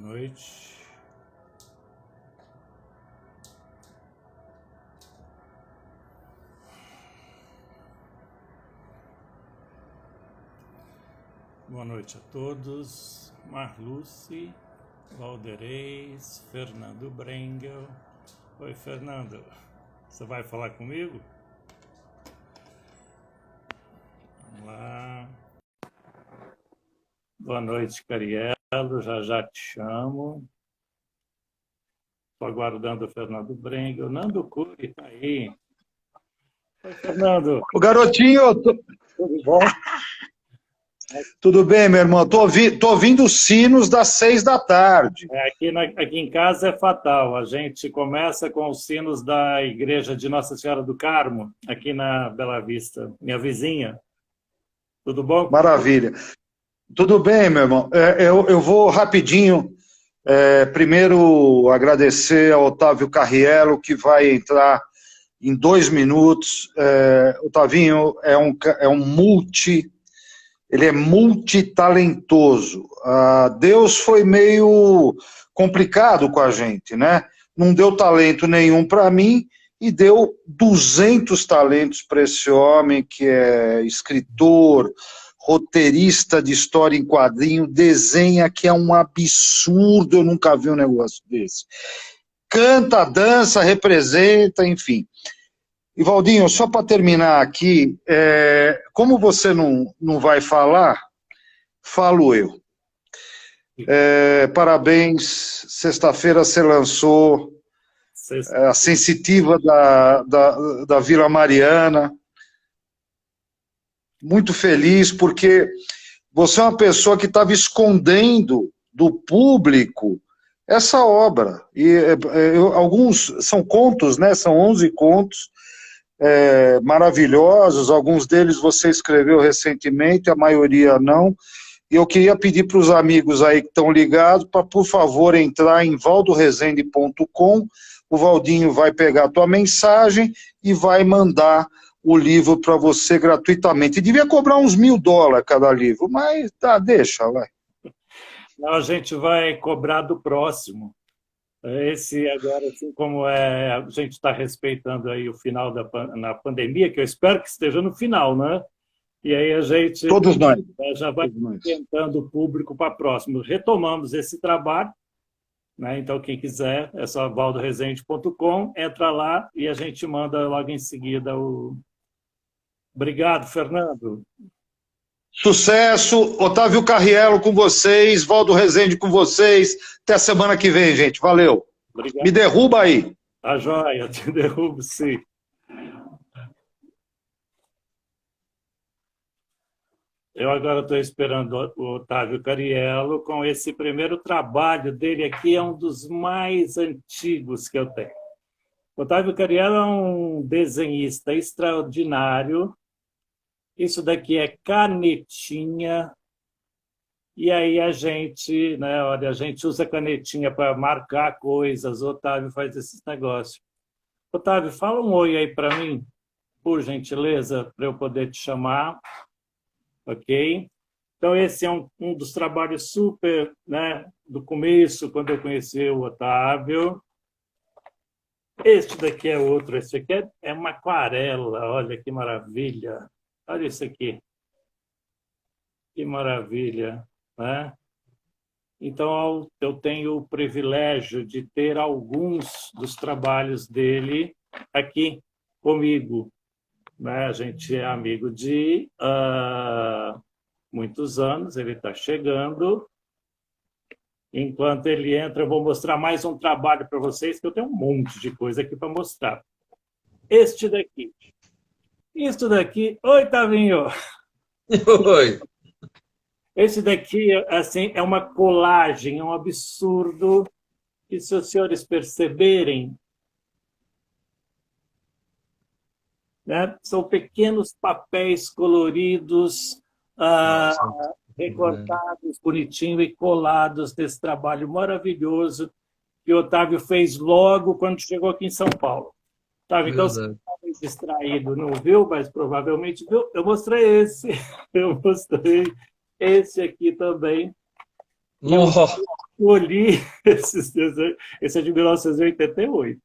noite. Boa noite a todos. Marluce, Valderez, Fernando Brengel. Oi, Fernando. Você vai falar comigo? Vamos lá. Boa noite, Cariello. Já te chamo. Estou aguardando o Fernando Brengel. Nando Cury está aí. Oi, Fernando. O garotinho... Tudo bom? Tudo bem, meu irmão? Tô ouvindo os sinos das 6 da tarde. Aqui em casa é fatal. A gente começa com os sinos da igreja de Nossa Senhora do Carmo, aqui na Bela Vista, minha vizinha. Tudo bom? Maravilha. Tudo bem, meu irmão. Eu vou rapidinho, primeiro agradecer ao Otávio Carriello, que vai entrar em 2 minutos. Otavinho é um ele é multitalentoso. Deus foi meio complicado com a gente, né? Não deu talento nenhum para mim e deu 200 talentos para esse homem que é escritor, roteirista de história em quadrinho, desenha que é um absurdo, eu nunca vi um negócio desse. Canta, dança, representa, enfim. E, Valdinho, só para terminar aqui, como você não vai falar, falo eu. Parabéns, sexta-feira você lançou a Sensitiva da Vila Mariana. Muito feliz, porque você é uma pessoa que estava escondendo do público essa obra. E alguns são contos, né? São 11 contos, maravilhosos, alguns deles você escreveu recentemente, a maioria não, e eu queria pedir para os amigos aí que estão ligados, para por favor entrar em valdoresende.com, o Valdinho vai pegar a tua mensagem e vai mandar o livro para você gratuitamente. E devia cobrar uns $1.000 cada livro, mas tá, deixa, vai. Não, a gente vai cobrar do próximo. Esse agora, assim como a gente está respeitando aí o final na pandemia, que eu espero que esteja no final, né? E aí a gente Todos nós. Já vai tentando o público para próximo. Retomamos esse trabalho, né? Então quem quiser é só valdoresende.com, entra lá e a gente manda logo em seguida o... Obrigado, Fernando. Sucesso, Otávio Carriello com vocês, Valdo Resende com vocês. Até a semana que vem, gente. Valeu. Obrigado. Me derruba aí. Tá joia, te derrubo, sim. Eu agora estou esperando o Otávio Carriello com esse primeiro trabalho dele aqui, é um dos mais antigos que eu tenho. O Otávio Carriello é um desenhista extraordinário. Isso daqui é canetinha. E aí a gente, né, olha, a gente usa canetinha para marcar coisas. O Otávio faz esses negócios. Otávio, fala um oi aí para mim, por gentileza, para eu poder te chamar. Ok? Então, esse é um dos trabalhos super, né, do começo, quando eu conheci o Otávio. Este daqui é outro. Esse aqui é uma aquarela. Olha que maravilha. Olha isso aqui. Que maravilha, né? Então, eu tenho o privilégio de ter alguns dos trabalhos dele aqui comigo, né? A gente é amigo de muitos anos, ele está chegando. Enquanto ele entra, eu vou mostrar mais um trabalho para vocês, que eu tenho um monte de coisa aqui para mostrar. Este daqui. Isso daqui... Oi, Tavinho! Oi! Esse daqui, assim, é uma colagem, é um absurdo, e se os senhores perceberem, né, são pequenos papéis coloridos, recortados, bonitinho e colados nesse trabalho maravilhoso que o Otávio fez logo quando chegou aqui em São Paulo. Otávio, então, você estava distraído, não viu, mas provavelmente viu. Eu mostrei esse, eu mostrei esse aqui também. escolhi esses desenhos. Esse é de 1988.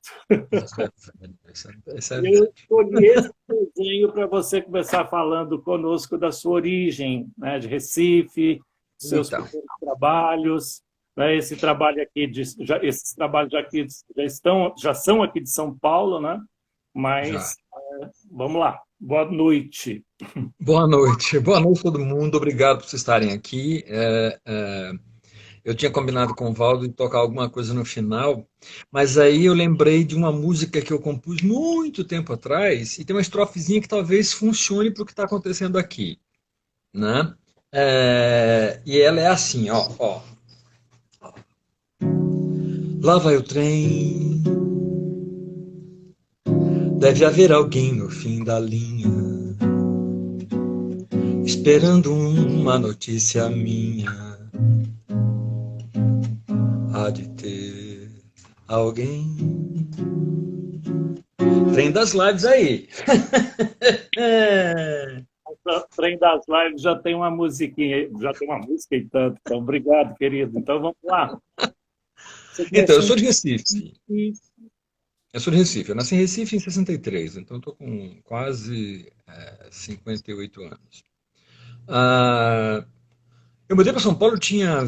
Isso é Eu velho. escolhi esse desenho para você começar falando conosco da sua origem, né, de Recife, seus Então, primeiros trabalhos, né, esse trabalho aqui esses trabalhos aqui já são aqui de São Paulo, né? já. Mas vamos lá. Boa noite. Boa noite todo mundo, obrigado por vocês estarem aqui. Eu tinha combinado com o Valdo de tocar alguma coisa no final, mas aí eu lembrei de uma música que eu compus muito tempo atrás, e tem uma estrofezinha que talvez funcione para o que está acontecendo aqui, né? E ela é assim, ó. Lá vai o trem, deve haver alguém no fim da linha, esperando uma notícia minha. Há de ter alguém. Trem das lives aí. O Trem das Lives já tem uma musiquinha, já tem uma música e tanto. Então, obrigado, querido. Então, vamos lá. Você Então, eu começou sou de Recife. em... Eu sou de Recife. Eu nasci em Recife em 63, então estou com quase 58 anos. Ah, eu mudei para São Paulo, eu tinha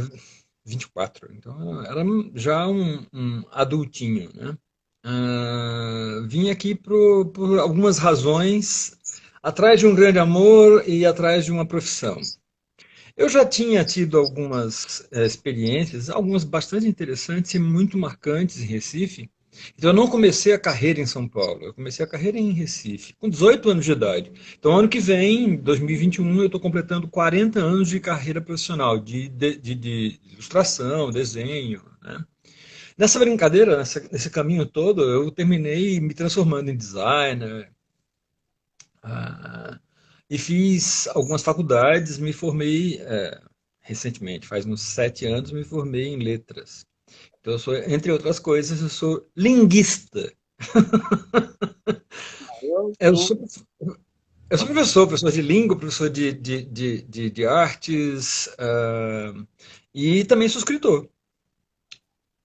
24, então eu era já um adultinho, né? Vim aqui por algumas razões, atrás de um grande amor e atrás de uma profissão. Eu já tinha tido algumas experiências, algumas bastante interessantes e muito marcantes em Recife. Então, eu não comecei a carreira em São Paulo, eu comecei a carreira em Recife, com 18 anos de idade. Então, ano que vem, 2021, eu estou completando 40 anos de carreira profissional, de ilustração, desenho, né? Nessa brincadeira, nesse caminho todo, eu terminei me transformando em designer, ah, e fiz algumas faculdades, me formei recentemente, faz uns 7 anos, me formei em letras. Então, eu sou, entre outras coisas, eu sou linguista. Eu Eu sou... sou, eu sou professor de língua, professor de artes, e também sou escritor.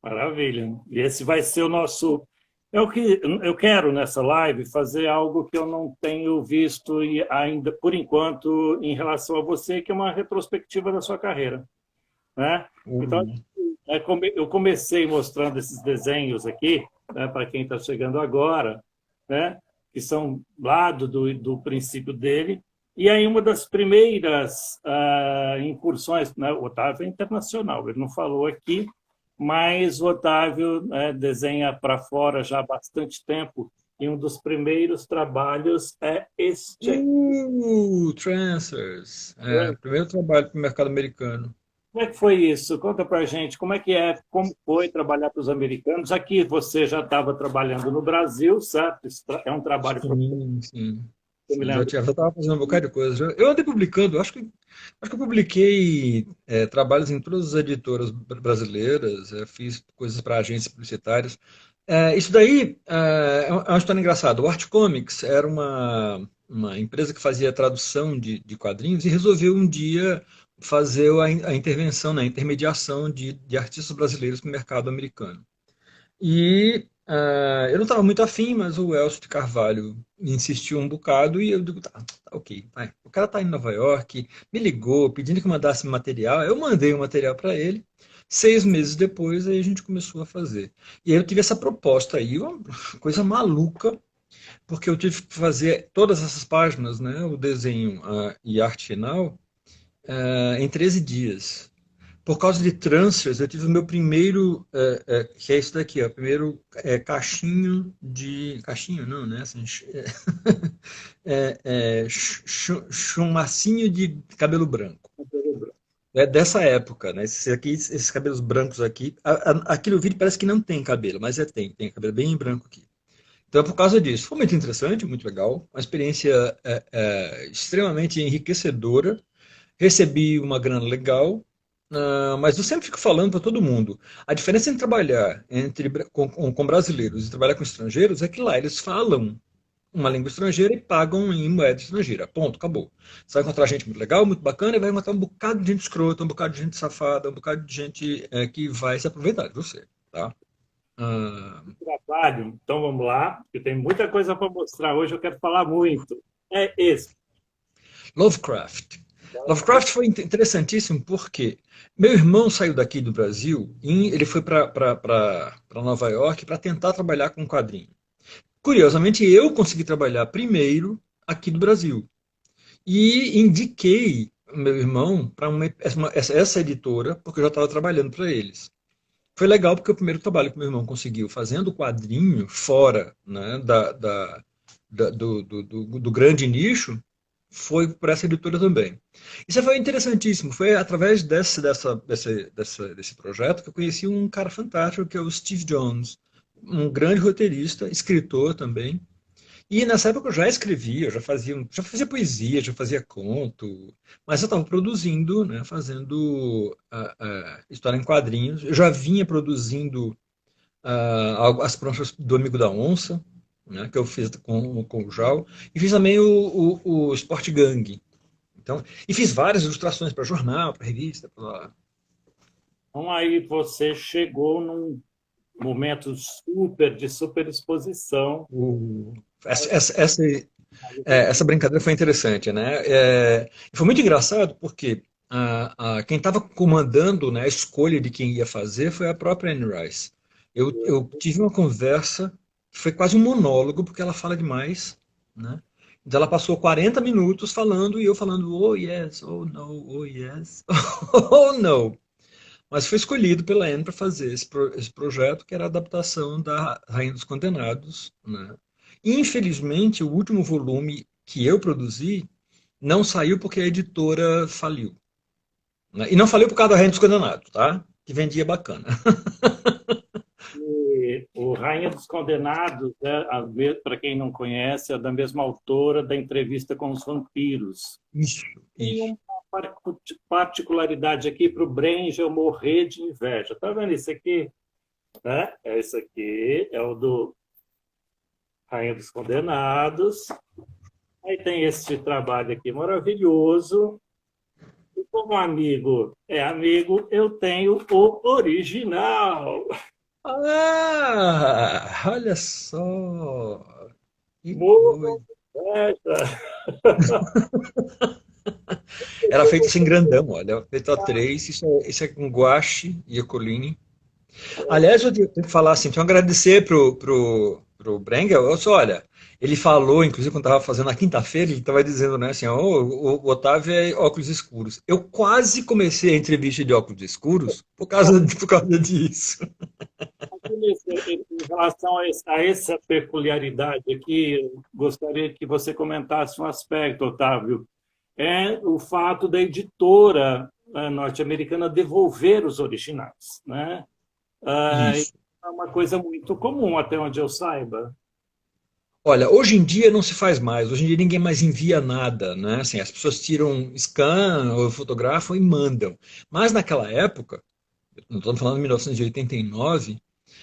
Maravilha. E esse vai ser o nosso... É o que eu quero nessa live fazer algo que eu não tenho visto e ainda, por enquanto, em relação a você, que é uma retrospectiva da sua carreira, né? Então, Uhum. eu comecei mostrando esses desenhos aqui, né, para quem está chegando agora, né, que são lá do princípio dele. E aí, uma das primeiras incursões, né, o Otávio é internacional, ele não falou aqui, mas o Otávio, né, desenha para fora já há bastante tempo, e um dos primeiros trabalhos é este aqui. Trancers. Primeiro trabalho para o mercado americano. Como é que foi isso? Conta para a gente como é que é, como foi trabalhar para os americanos. Aqui você já estava trabalhando no Brasil, certo? Isso é um trabalho profissional, Sim, sim. eu me Sim, lembro. já estava fazendo um bocado de coisa. Eu andei publicando, acho que eu publiquei trabalhos em todas as editoras brasileiras, fiz coisas para agências publicitárias. Isso daí é uma história engraçada. O Art Comics era uma empresa que fazia tradução de quadrinhos e resolveu um dia fazer a intervenção, né, a intermediação de artistas brasileiros no mercado americano. E eu não estava muito afim, mas o Elcio de Carvalho insistiu um bocado e eu digo, tá, ok, vai. O cara tá em Nova York, me ligou pedindo que eu mandasse material, eu mandei o material para ele. 6 meses depois, aí a gente começou a fazer. E aí eu tive essa proposta aí, uma coisa maluca, porque eu tive que fazer todas essas páginas, né, o desenho e arte final, em 13 dias. Por causa de transfers, eu tive o meu primeiro, que é isso daqui, ó, primeiro cachinho de. Cachinho não, né? Assim, chumacinho de cabelo branco. É dessa época, né? Esses cabelos brancos aqui. Aqui no vídeo parece que não tem cabelo, mas tem cabelo bem branco aqui. Então, é por causa disso. Foi muito interessante, muito legal. Uma experiência extremamente enriquecedora. Recebi uma grana legal, mas eu sempre fico falando para todo mundo. A diferença entre trabalhar com brasileiros e trabalhar com estrangeiros é que lá eles falam uma língua estrangeira e pagam em moeda estrangeira. Ponto, acabou. Você vai encontrar gente muito legal, muito bacana, e vai encontrar um bocado de gente escrota, um bocado de gente safada, um bocado de gente que vai se aproveitar de você. Tá? Ah, Trabalho, então vamos lá, que tem muita coisa para mostrar hoje, eu quero falar muito. É esse. Lovecraft. Lovecraft foi interessantíssimo porque meu irmão saiu daqui do Brasil e ele foi para Nova York para tentar trabalhar com quadrinho. Curiosamente, eu consegui trabalhar primeiro aqui do Brasil e indiquei meu irmão para essa editora porque eu já estava trabalhando para eles. Foi legal porque o primeiro trabalho que meu irmão conseguiu fazendo quadrinho fora, né, do grande nicho foi por essa editora também. Isso foi interessantíssimo. Foi através desse projeto que eu conheci um cara fantástico, que é o Steve Jones, um grande roteirista, escritor também. E nessa época eu já escrevia, já fazia poesia, já fazia conto, mas eu estava produzindo, né, fazendo história em quadrinhos. Eu já vinha produzindo as pranchas do Amigo da Onça, né, que eu fiz com o Jal, e fiz também o Sport Gang. Então, e fiz várias ilustrações para jornal, para revista. Então aí você chegou num momento super de super exposição. O, essa, essa, essa, essa brincadeira foi interessante, né? Foi muito engraçado porque quem estava comandando, né, a escolha de quem ia fazer foi a própria Anne Rice. Eu tive uma conversa que foi quase um monólogo, porque ela fala demais, né? Então ela passou 40 minutos falando e eu falando, oh yes, oh no, oh yes, oh no. Mas foi escolhido pela Anne para fazer esse projeto, que era a adaptação da Rainha dos Condenados, né? Infelizmente, o último volume que eu produzi não saiu porque a editora faliu, né? E não faliu por causa da Rainha dos Condenados, tá? Que vendia bacana. E o Rainha dos Condenados, para quem não conhece, é da mesma autora da Entrevista com os Vampiros. Isso, Tem isso. uma particularidade aqui para o Brangel morrer de inveja. Tá vendo isso aqui? Né? Esse aqui é o do Rainha dos Condenados. Aí tem esse trabalho aqui maravilhoso. E como amigo é amigo, eu tenho o original. Olha só! Que Morro coisa! de inveja. Era feito assim grandão, olha, feito A3, isso é com guache e Ecoline. Aliás, eu tenho que falar assim, tenho que agradecer pro Brengel. Olha, ele falou, inclusive, quando estava fazendo na quinta-feira, ele estava dizendo, né, assim, o Otávio é óculos escuros. Eu quase comecei a entrevista de óculos escuros por causa disso. Em relação a essa peculiaridade aqui, eu gostaria que você comentasse um aspecto, Otávio. É o fato da editora norte-americana devolver os originais, né? Isso. É uma coisa muito comum, até onde eu saiba. Olha, hoje em dia não se faz mais. Hoje em dia ninguém mais envia nada, né? Assim, as pessoas tiram scan ou fotografam e mandam. Mas naquela época, não estamos falando de 1989,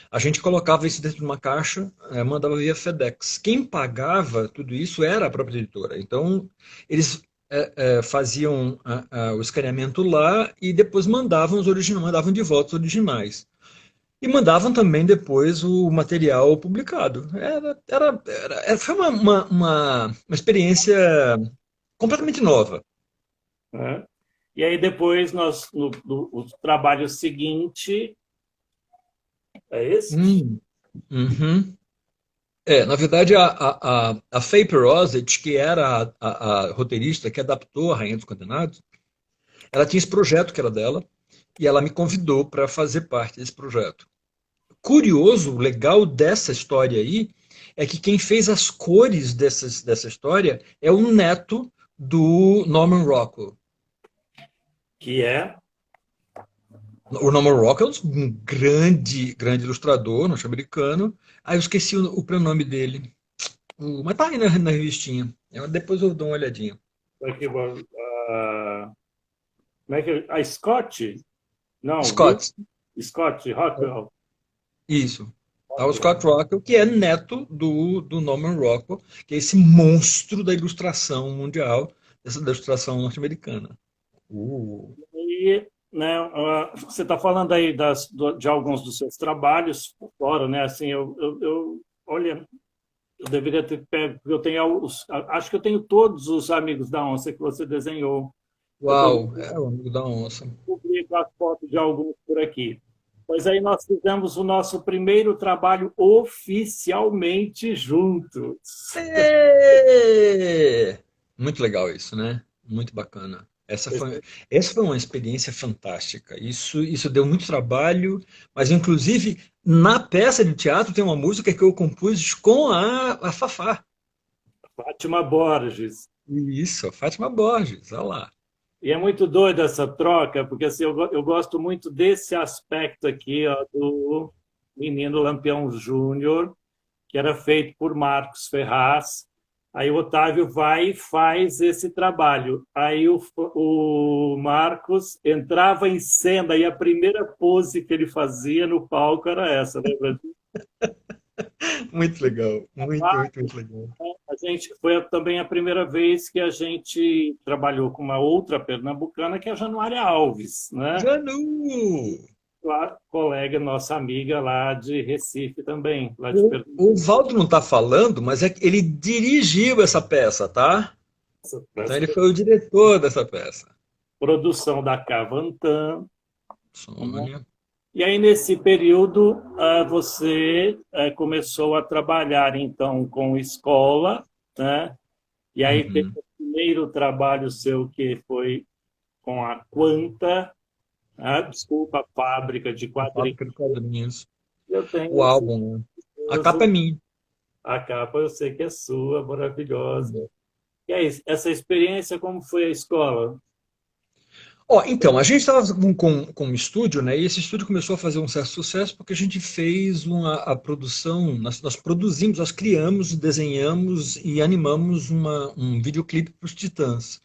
a gente colocava isso dentro de uma caixa, mandava via FedEx. Quem pagava tudo isso era a própria editora. Então, eles faziam o escaneamento lá e depois mandavam os originais, mandavam de volta os originais. E mandavam também depois o material publicado. Foi uma experiência completamente nova. Né? E aí depois, o trabalho seguinte, é esse? Uhum. Na verdade, a Faye Perozet, que era a roteirista que adaptou A Rainha dos Condenados, ela tinha esse projeto que era dela, e ela me convidou para fazer parte desse projeto. Curioso, legal dessa história aí, é que quem fez as cores dessa história é o neto do Norman Rockwell. Que é O Norman Rockwell é um grande ilustrador norte-americano. Aí eu esqueci o pronome dele. Mas tá aí na revistinha. Depois eu dou uma olhadinha. aqui, como é que a Scott? Não, Will Scott, Scott Rockwell. isso. Tá? O Scott Rockwell, que é neto do Norman Rockwell, que é esse monstro da ilustração mundial, da ilustração norte-americana. E, né, você está falando aí de alguns dos seus trabalhos fora, né? Assim, olha, eu deveria ter pego, porque eu tenho acho que eu tenho todos os amigos da onça que você desenhou. Depois Uau, é o amigo da onça. eu publico as fotos de alguns por aqui. Pois aí nós fizemos o nosso primeiro trabalho oficialmente juntos. É! Muito legal isso, né? Muito bacana. Essa foi uma experiência fantástica. Isso deu muito trabalho, mas inclusive na peça de teatro tem uma música que eu compus com a Fafá. Fátima Borges. Isso, a Fátima Borges, olha lá. E é muito doida essa troca, porque assim, eu gosto muito desse aspecto aqui, ó, do Menino Lampião Júnior, que era feito por Marcos Ferraz. Aí o Otávio vai e faz esse trabalho. Aí o Marcos entrava em cena e a primeira pose que ele fazia no palco era essa, lembra? Muito legal, muito legal. A gente foi também a primeira vez que a gente trabalhou com uma outra pernambucana, que é a Januária Alves, né? Janu! A colega, nossa amiga lá de Recife também, lá de O Pernambuco. Valdo não está falando, mas é que ele dirigiu essa peça, tá? Então ele foi o diretor dessa peça. Produção da Cavantan. Sônia. E aí, nesse período, você começou a trabalhar, então, com escola, né? E aí teve Uhum. o primeiro trabalho seu, que foi com a Quanta, desculpa, a fábrica de A quadrinhos. fábrica de quadrinhos. Eu tenho O álbum, né? A capa é minha. a capa, eu sei que é sua, maravilhosa. E aí, essa experiência, como foi a escola? Ó, então, a gente estava com um estúdio, né? E esse estúdio começou a fazer um certo sucesso porque a gente fez a produção, nós produzimos, nós criamos, desenhamos e animamos um videoclipe para os Titãs,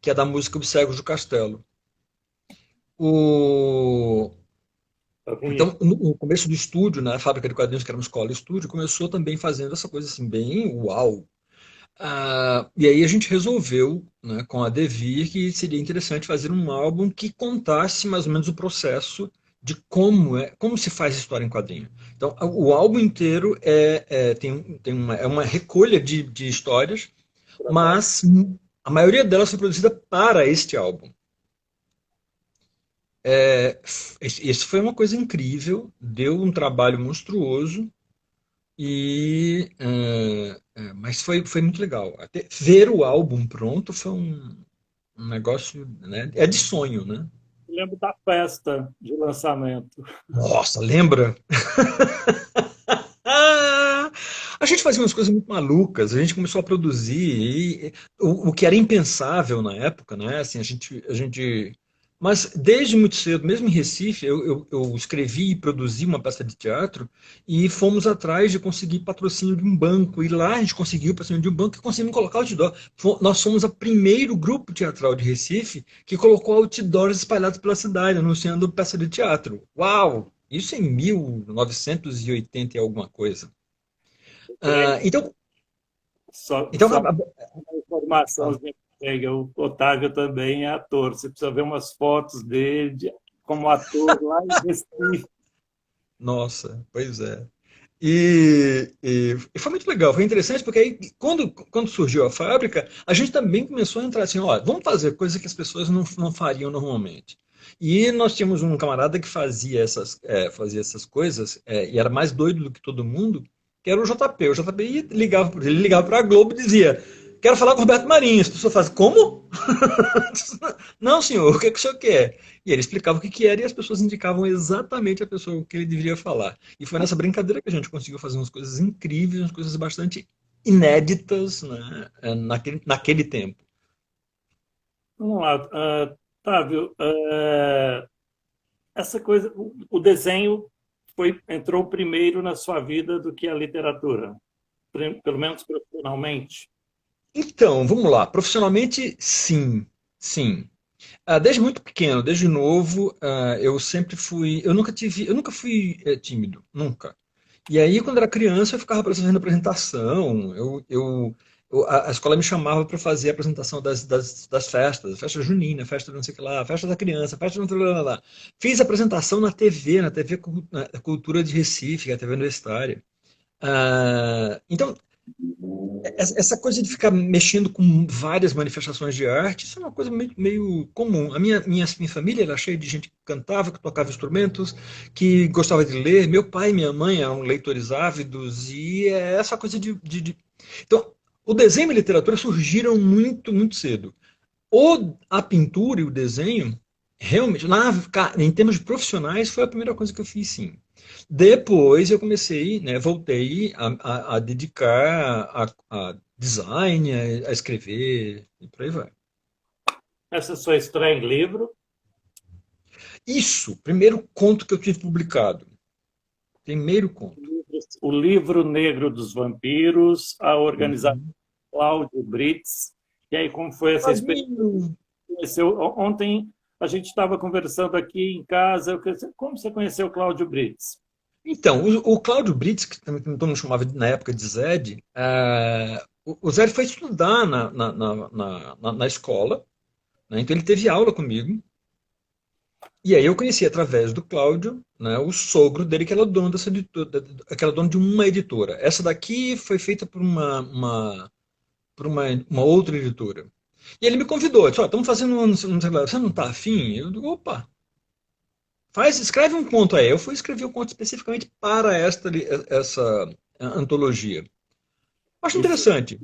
que é da música Os Cegos do Castelo. O, Tá bonito. Então, no começo do estúdio, na fábrica de quadrinhos, que era uma escola estúdio, começou também fazendo essa coisa assim, bem uau. E aí a gente resolveu, né, com a Devir, que seria interessante fazer um álbum que contasse mais ou menos o processo de como se faz história em quadrinho. Então, o álbum inteiro é uma recolha de histórias, mas a maioria delas foi produzida para este álbum. Isso foi uma coisa incrível, deu um trabalho monstruoso, mas foi muito legal. Até ver o álbum pronto foi um negócio, né? É de sonho, né? Eu lembro da festa de lançamento. Nossa, lembra? Ah, a gente fazia umas coisas muito malucas, a gente começou a produzir, e o que era impensável na época, né? Assim, mas desde muito cedo, mesmo em Recife, eu escrevi e produzi uma peça de teatro e fomos atrás de conseguir patrocínio de um banco. E lá a gente conseguiu o patrocínio de um banco e conseguimos colocar outdoor. Nós fomos o primeiro grupo teatral de Recife que colocou outdoors espalhados pela cidade, anunciando peça de teatro. Uau! Isso em 1980 e alguma coisa. É, Então, então só uma informação, o Otávio também é ator. Você precisa ver umas fotos dele como ator lá em Recife. nossa, pois é. E foi muito legal, foi interessante, porque aí, quando surgiu a fábrica, a gente também começou a entrar assim, ó, vamos fazer coisa que as pessoas não fariam normalmente. E nós tínhamos um camarada que fazia essas coisas, e era mais doido do que todo mundo, que era o JP. O JP ele ligava para a Globo e dizia: quero falar com o Roberto Marinho. As pessoas fazem, como? Não, senhor, o que, que o senhor quer? E ele explicava o que era e as pessoas indicavam exatamente a pessoa que ele deveria falar. E foi nessa brincadeira que a gente conseguiu fazer umas coisas incríveis, umas coisas bastante inéditas, né, naquele tempo. Vamos lá, Otávio. Essa coisa, o desenho entrou primeiro na sua vida do que a literatura, pelo menos profissionalmente. Então, vamos lá. Profissionalmente, sim. Sim. Desde muito pequeno, desde novo, eu sempre fui. Eu nunca fui tímido, nunca. E aí, quando era criança, eu ficava fazendo apresentação. A escola me chamava para fazer a apresentação das festas, festa junina, festa não sei o que lá, festa da criança, festa não sei o que lá. Fiz apresentação na TV na Cultura de Recife, que é a TV universitária. Então, essa coisa de ficar mexendo com várias manifestações de arte, isso é uma coisa meio comum. Minha família era cheia de gente que cantava, que tocava instrumentos, que gostava de ler. Meu pai e minha mãe eram leitores ávidos, e é essa coisa Então, o desenho e a literatura surgiram muito cedo. A pintura e o desenho, realmente, em termos de profissionais, foi a primeira coisa que eu fiz, sim. Depois eu comecei, né, voltei a dedicar a design, a escrever, e por aí vai. Essa sua estreia em livro, Isso, primeiro conto que eu tive publicado. Primeiro conto. o livro Negro dos Vampiros, a organização Uhum. Cláudio Brits. E aí, como foi essa experiência? Flavinho. Ontem a gente estava conversando aqui em casa. Como você conheceu o Cláudio Brits? Então, o Cláudio Brits, que também todo mundo chamava na época de Zed, o Zed foi estudar na escola, né? Então ele teve aula comigo. E aí eu conheci através do Cláudio, né, o sogro dele, que era dono dessa editora, que era dono de uma editora. Essa daqui foi feita por uma outra editora. E ele me convidou, disse, ó, estamos fazendo um sei lá, você não está afim? Eu digo, opa, escreve um conto aí. Eu fui escrever um conto especificamente para essa antologia. Acho E foi interessante.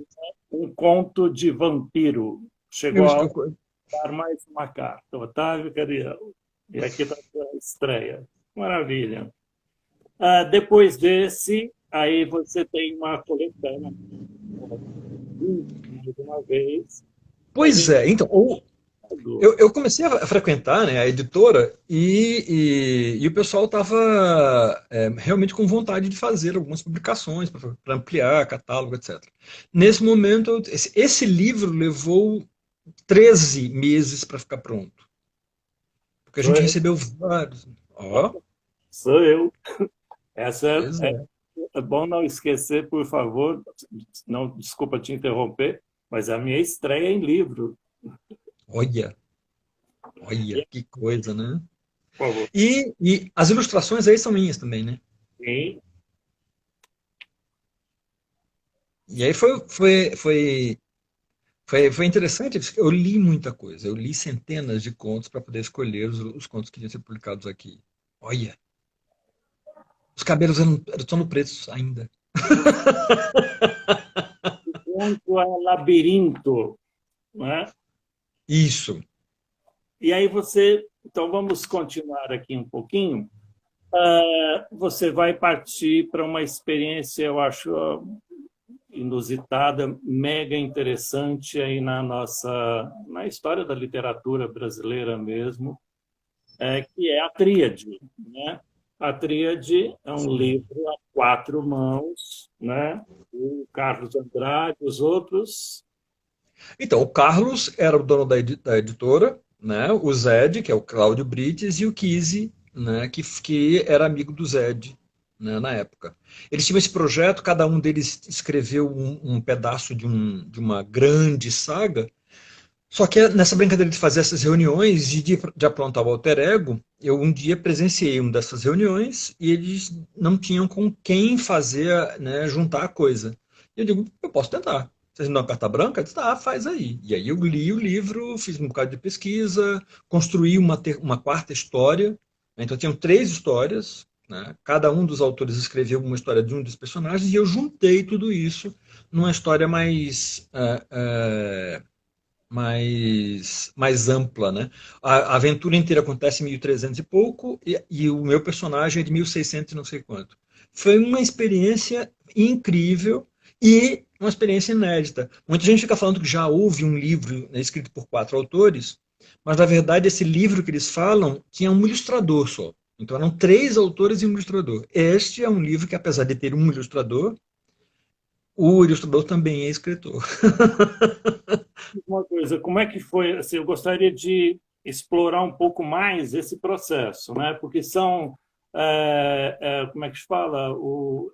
um conto de vampiro. Eu, Chegou a eu, dar mais uma carta. Otávio Cariello. E aqui está a estreia. Maravilha. Depois desse, aí você tem uma coletânea. Mais uma vez. A pois gente é, então, eu comecei a frequentar, né, a editora e o pessoal estava realmente com vontade de fazer algumas publicações para ampliar catálogo, etc. Nesse momento, esse livro levou 13 meses para ficar pronto, porque a sou gente eu. recebeu vários. Ó, Sou eu. Essa pois é, é. é bom não esquecer, por favor. Não, desculpa te interromper, mas a minha estreia em livro. Olha, olha, que coisa, né? Por favor. E as ilustrações aí são minhas também, né? Sim. E aí foi interessante, eu li muita coisa, eu li centenas de contos para poder escolher os contos que iam ser publicados aqui. Olha, os cabelos eram tono pretos ainda. Conto é labirinto, né? Isso. E aí você, então vamos continuar aqui um pouquinho. Você vai partir para uma experiência, eu acho, inusitada, mega interessante aí na história da literatura brasileira mesmo, que é a Tríade, né? A Tríade é um Sim. livro a quatro mãos, né? O Carlos Andrade, os outros. Então, o Carlos era o dono da editora, né? O Zed, que é o Cláudio Brites, e o Kizzy, né? Que era amigo do Zed, né? Na época. Eles tinham esse projeto, cada um deles escreveu um pedaço de uma grande saga. Só que nessa brincadeira de fazer essas reuniões e de aprontar o alter ego, eu um dia presenciei uma dessas reuniões e eles não tinham com quem fazer, né, juntar a coisa. E eu digo, eu posso tentar. Vocês me dão uma carta branca? Eu disse, faz aí. E aí eu li o livro, fiz um bocado de pesquisa, construí uma quarta história. Né? Então tinham três histórias, né? Cada um dos autores escreveu uma história de um dos personagens e eu juntei tudo isso numa história mais ampla, né? A aventura inteira acontece em 1300 e pouco e o meu personagem é de 1600 e não sei quanto. Foi uma experiência incrível e uma experiência inédita. Muita gente fica falando que já houve um livro, né, escrito por quatro autores, mas na verdade esse livro que eles falam tinha um ilustrador só. Então eram três autores e um ilustrador. Este é um livro que, apesar de ter um ilustrador, o ilustrador também é escritor. Uma coisa, como é que foi? Assim, eu gostaria de explorar um pouco mais esse processo, né? Porque são como é que se fala?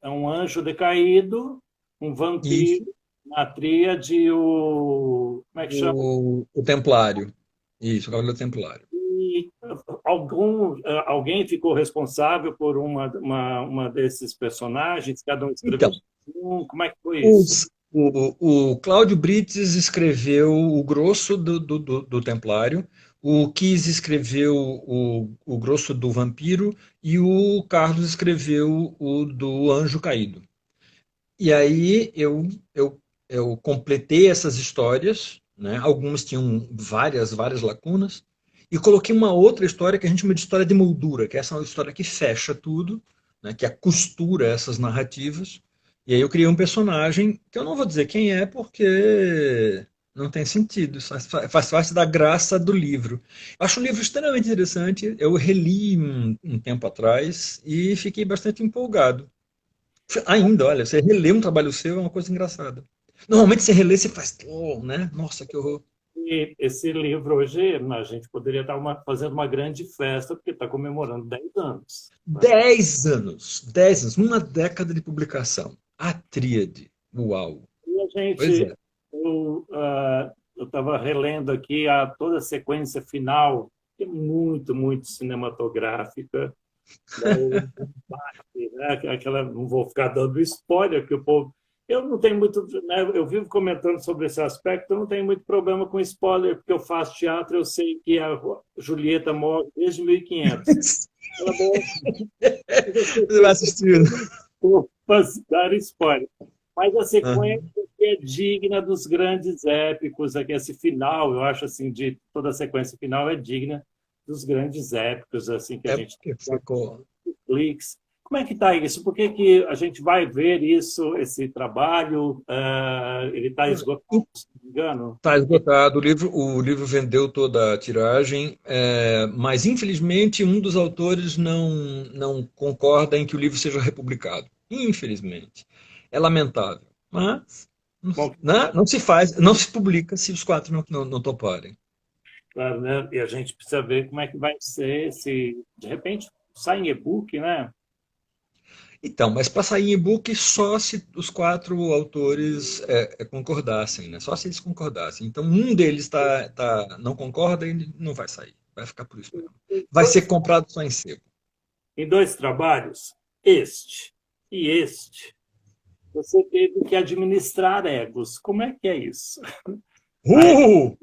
É um anjo decaído, um Isso, vampiro, na tríade, como é que chama? o Templário. Isso, o Cavaleiro Templário. E alguém ficou responsável por uma desses personagens? Cada um escreveu Então, um? Como é que foi isso? o Cláudio Brites escreveu o grosso do Templário, o Keyes escreveu o grosso do Vampiro e o Carlos escreveu o do Anjo Caído. E aí eu completei essas histórias, né? Algumas tinham várias lacunas, e coloquei uma outra história que a gente chama de história de moldura, que essa é uma história que fecha tudo, né? Que é a costura essas narrativas. E aí eu criei um personagem que eu não vou dizer quem é, porque não tem sentido, isso faz parte da graça do livro. Eu acho um livro extremamente interessante, eu reli um tempo atrás e fiquei bastante empolgado. Ainda, olha, você relê um trabalho seu é uma coisa engraçada. Normalmente você relê, você faz, oh, né? Nossa, que horror. E esse livro hoje, a gente poderia estar fazendo uma grande festa, porque está comemorando 10 anos. Né? 10 anos, uma década de publicação. A tríade. Uau. E a Pois gente, é. eu estava relendo aqui toda a sequência final, que é muito, muito cinematográfica. Né? Não vou ficar dando spoiler, que o povo. Eu não tenho muito. Né, eu vivo comentando sobre esse aspecto, eu não tenho muito problema com spoiler, porque eu faço teatro, eu sei que a Julieta morre desde 1500. Ela morre. Você vai assistindo. Dar spoiler. Mas a sequência Uhum. é digna dos grandes épicos, aqui, esse final, eu acho assim, de toda a sequência final é digna dos grandes épicos assim que a É gente porque tem ficou. Netflix. Como é que está isso? Por que, que a gente vai ver isso, esse trabalho? Ele está esgotado, se não me engano? Está esgotado. O livro vendeu toda a tiragem, mas infelizmente um dos autores não concorda em que o livro seja republicado. Infelizmente. É lamentável. Mas Bom, né, não se faz, não se publica se os quatro não toparem. claro, né? E a gente precisa ver como é que vai ser se, de repente, sai em e-book, né? Então, mas para sair em e-book só se os quatro autores concordassem, né? Só se eles concordassem. Então, um deles não concorda e não vai sair. Vai ficar por isso mesmo. Vai ser comprado só em sebo. Em dois trabalhos, este e este, você teve que administrar egos. Como é que é isso? Aí, Uh!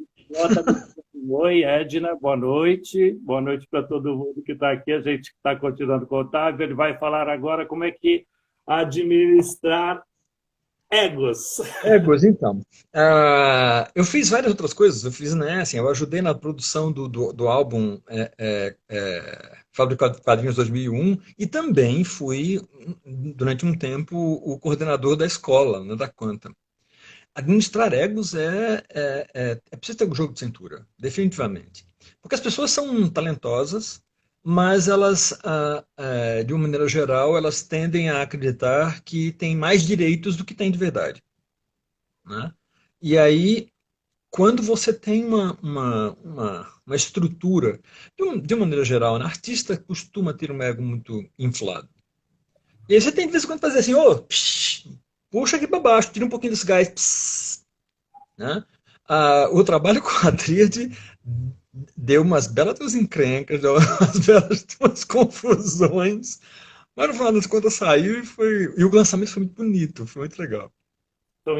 oi, Edna, boa noite. Boa noite para todo mundo que está aqui. A gente está continuando com o Otávio. Ele vai falar agora como é que administrar egos. Pois então. Eu fiz várias outras coisas. Eu fiz, né, assim, eu ajudei na produção do álbum Fábrica de Quadrinhos 2001 e também fui, durante um tempo, o coordenador da escola, né, da Quanta. Administrar egos é preciso ter um jogo de cintura, definitivamente. Porque as pessoas são talentosas, mas elas, de uma maneira geral, elas tendem a acreditar que têm mais direitos do que têm de verdade, né? E aí, quando você tem uma estrutura, de uma maneira geral, né? Artista costuma ter um ego muito inflado. E aí você tem de vez em quando fazer assim, ô, puxa aqui para baixo, tira um pouquinho desse gás, pss, né? O trabalho com a tríade deu umas belas encrencas, deu umas confusões, mas no final das contas saiu e o lançamento foi muito bonito, foi muito legal. Então,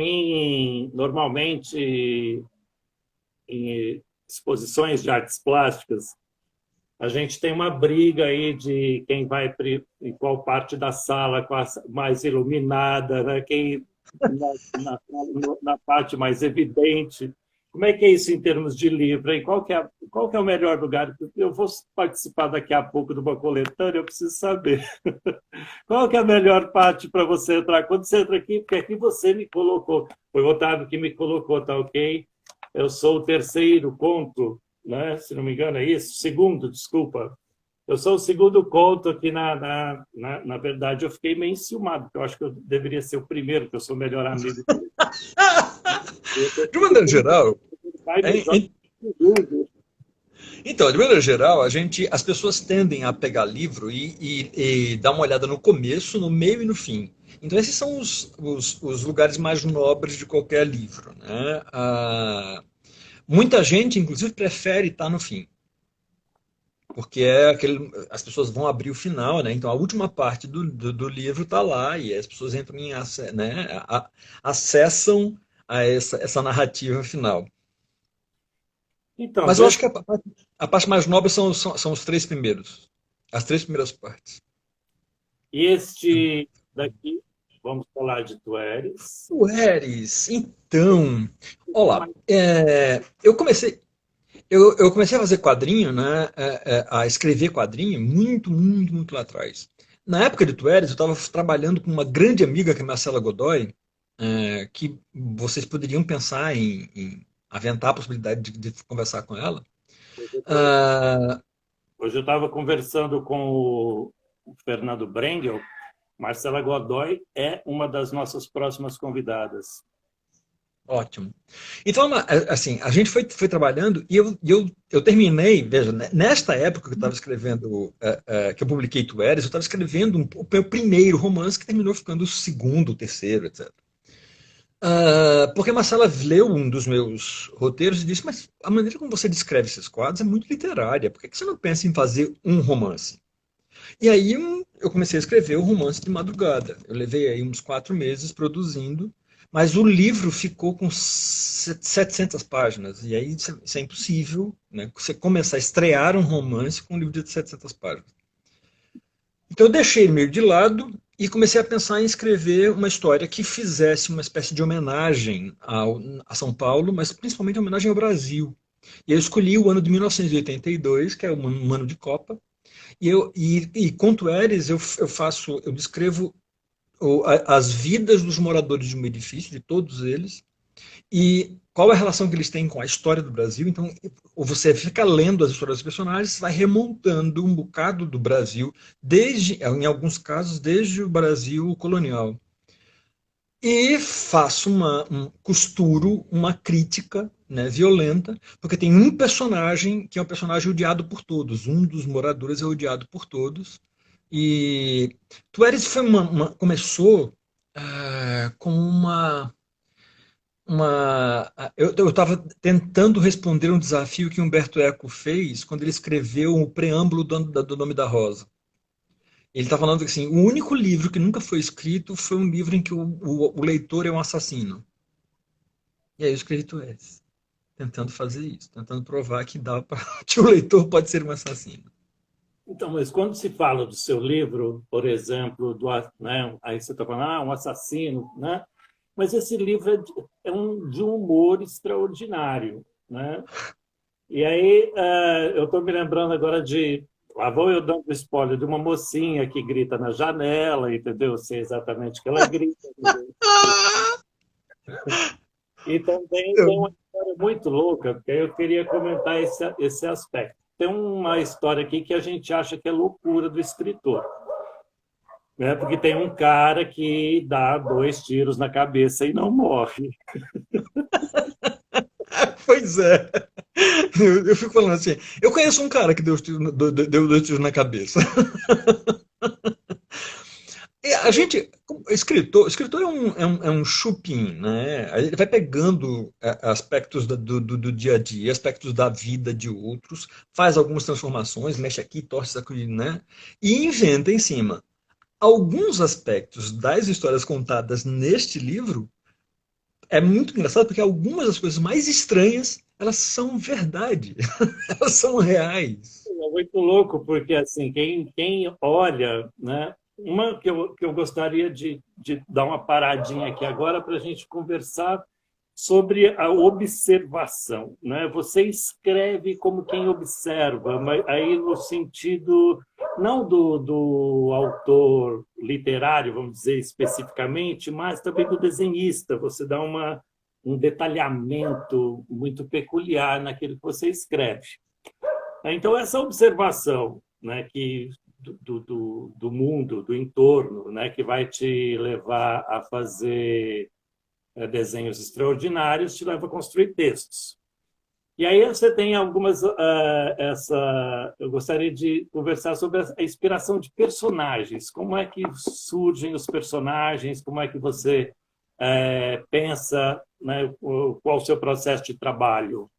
normalmente, em exposições de artes plásticas, a gente tem uma briga aí de quem vai em qual parte da sala mais iluminada, né? Quem na parte mais evidente. Como é que é isso em termos de livro? Hein? Qual que é o melhor lugar? Eu vou participar daqui a pouco de uma coletânea, eu preciso saber. Qual que é a melhor parte para você entrar? Quando você entra aqui, porque aqui você me colocou, foi o Otávio que me colocou, tá ok? Eu sou o terceiro conto, né? Se não me engano é isso? Segundo, desculpa. Eu sou o segundo conto aqui, na verdade, eu fiquei meio enciumado, porque eu acho que eu deveria ser o primeiro, que eu sou o melhor amigo. De uma maneira geral, Vai é, no é- jogo. Então, de maneira geral, as pessoas tendem a pegar livro e dar uma olhada no começo, no meio e no fim. Então, esses são os lugares mais nobres de qualquer livro, né? Muita gente, inclusive, prefere estar no fim, porque as pessoas vão abrir o final, né? Então, a última parte do livro está lá e as pessoas entram né? Acessam a essa narrativa final. Então, Mas eu acho que a parte mais nobre são os três primeiros. As três primeiras partes. este daqui, vamos falar de Tu Eres. O Eres, então, olá, eu comecei a fazer quadrinho, né, a escrever quadrinho muito, muito, muito lá atrás. Na época de Tu Eres, eu estava trabalhando com uma grande amiga, que é a Marcela Godoy, que vocês poderiam pensar em aventar a possibilidade de conversar com ela. Ah, Hoje eu estava conversando com o Fernando Brengel. Marcela Godoy é uma das nossas próximas convidadas. Ótimo. Então, assim, a gente foi trabalhando e eu terminei, veja, nesta época que eu estava escrevendo, que eu publiquei Tu Eres, eu estava escrevendo o meu primeiro romance que terminou ficando o segundo, o terceiro, etc. Porque a Marcela leu um dos meus roteiros e disse, mas a maneira como você descreve esses quadros é muito literária, por que que você não pensa em fazer um romance? E aí eu comecei a escrever o Romance de Madrugada. Eu levei aí uns 4 meses produzindo, mas o livro ficou com 700 páginas. E aí isso é impossível, né? Você começar a estrear um romance com um livro de 700 páginas. Então eu deixei ele meio de lado e comecei a pensar em escrever uma história que fizesse uma espécie de homenagem a São Paulo, mas principalmente homenagem ao Brasil. E eu escolhi o ano de 1982, que é um ano de Copa, e com Tu Eres eu descrevo as vidas dos moradores de um edifício, de todos eles, e qual é a relação que eles têm com a história do Brasil. Então, você fica lendo as histórias dos personagens, vai remontando um bocado do Brasil, em alguns casos, desde o Brasil colonial. E faço costuro uma crítica, né, violenta, porque tem um personagem que é um personagem odiado por todos. Um dos moradores é odiado por todos. E Tu Eres começou com eu estava tentando responder um desafio que Humberto Eco fez quando ele escreveu o preâmbulo do Nome da Rosa. Ele está falando que assim, o único livro que nunca foi escrito foi um livro em que o leitor é um assassino. E aí eu escrevi Tu És, tentando fazer isso, tentando provar que dá para que o leitor pode ser um assassino. Então, mas quando se fala do seu livro, por exemplo, né, aí você está falando, um assassino, né? Mas esse livro é de um humor extraordinário, né? E aí eu estou me lembrando agora lá vou eu dando spoiler de uma mocinha que grita na janela, entendeu? Eu sei exatamente o que ela grita. E também tem uma história muito louca, porque eu queria comentar esse aspecto. Tem uma história aqui que a gente acha que é loucura do escritor, né? Porque tem um cara que dá 2 tiros na cabeça e não morre. Pois é. Eu fico falando assim, eu conheço um cara que deu 2 tiros na cabeça. A gente, escritor é um chupim, né? Ele vai pegando aspectos do dia a dia, aspectos da vida de outros, faz algumas transformações, mexe aqui, torce aqui, né? E inventa em cima. Alguns aspectos das histórias contadas neste livro é muito engraçado porque algumas das coisas mais estranhas elas são verdade, elas são reais. É muito louco, porque assim, quem olha, né? Uma que eu gostaria de dar uma paradinha aqui agora para a gente conversar sobre a observação, né? Você escreve como quem observa, mas aí no sentido não do autor literário, vamos dizer especificamente, mas também do desenhista. Você dá um detalhamento muito peculiar naquilo que você escreve. Então, essa observação, né, do mundo, do entorno, né, que vai te levar a fazer desenhos extraordinários, te leva a construir textos. E aí você tem algumas eu gostaria de conversar sobre a inspiração de personagens. Como é que surgem os personagens? Como é que você pensa, né, qual o seu processo de trabalho?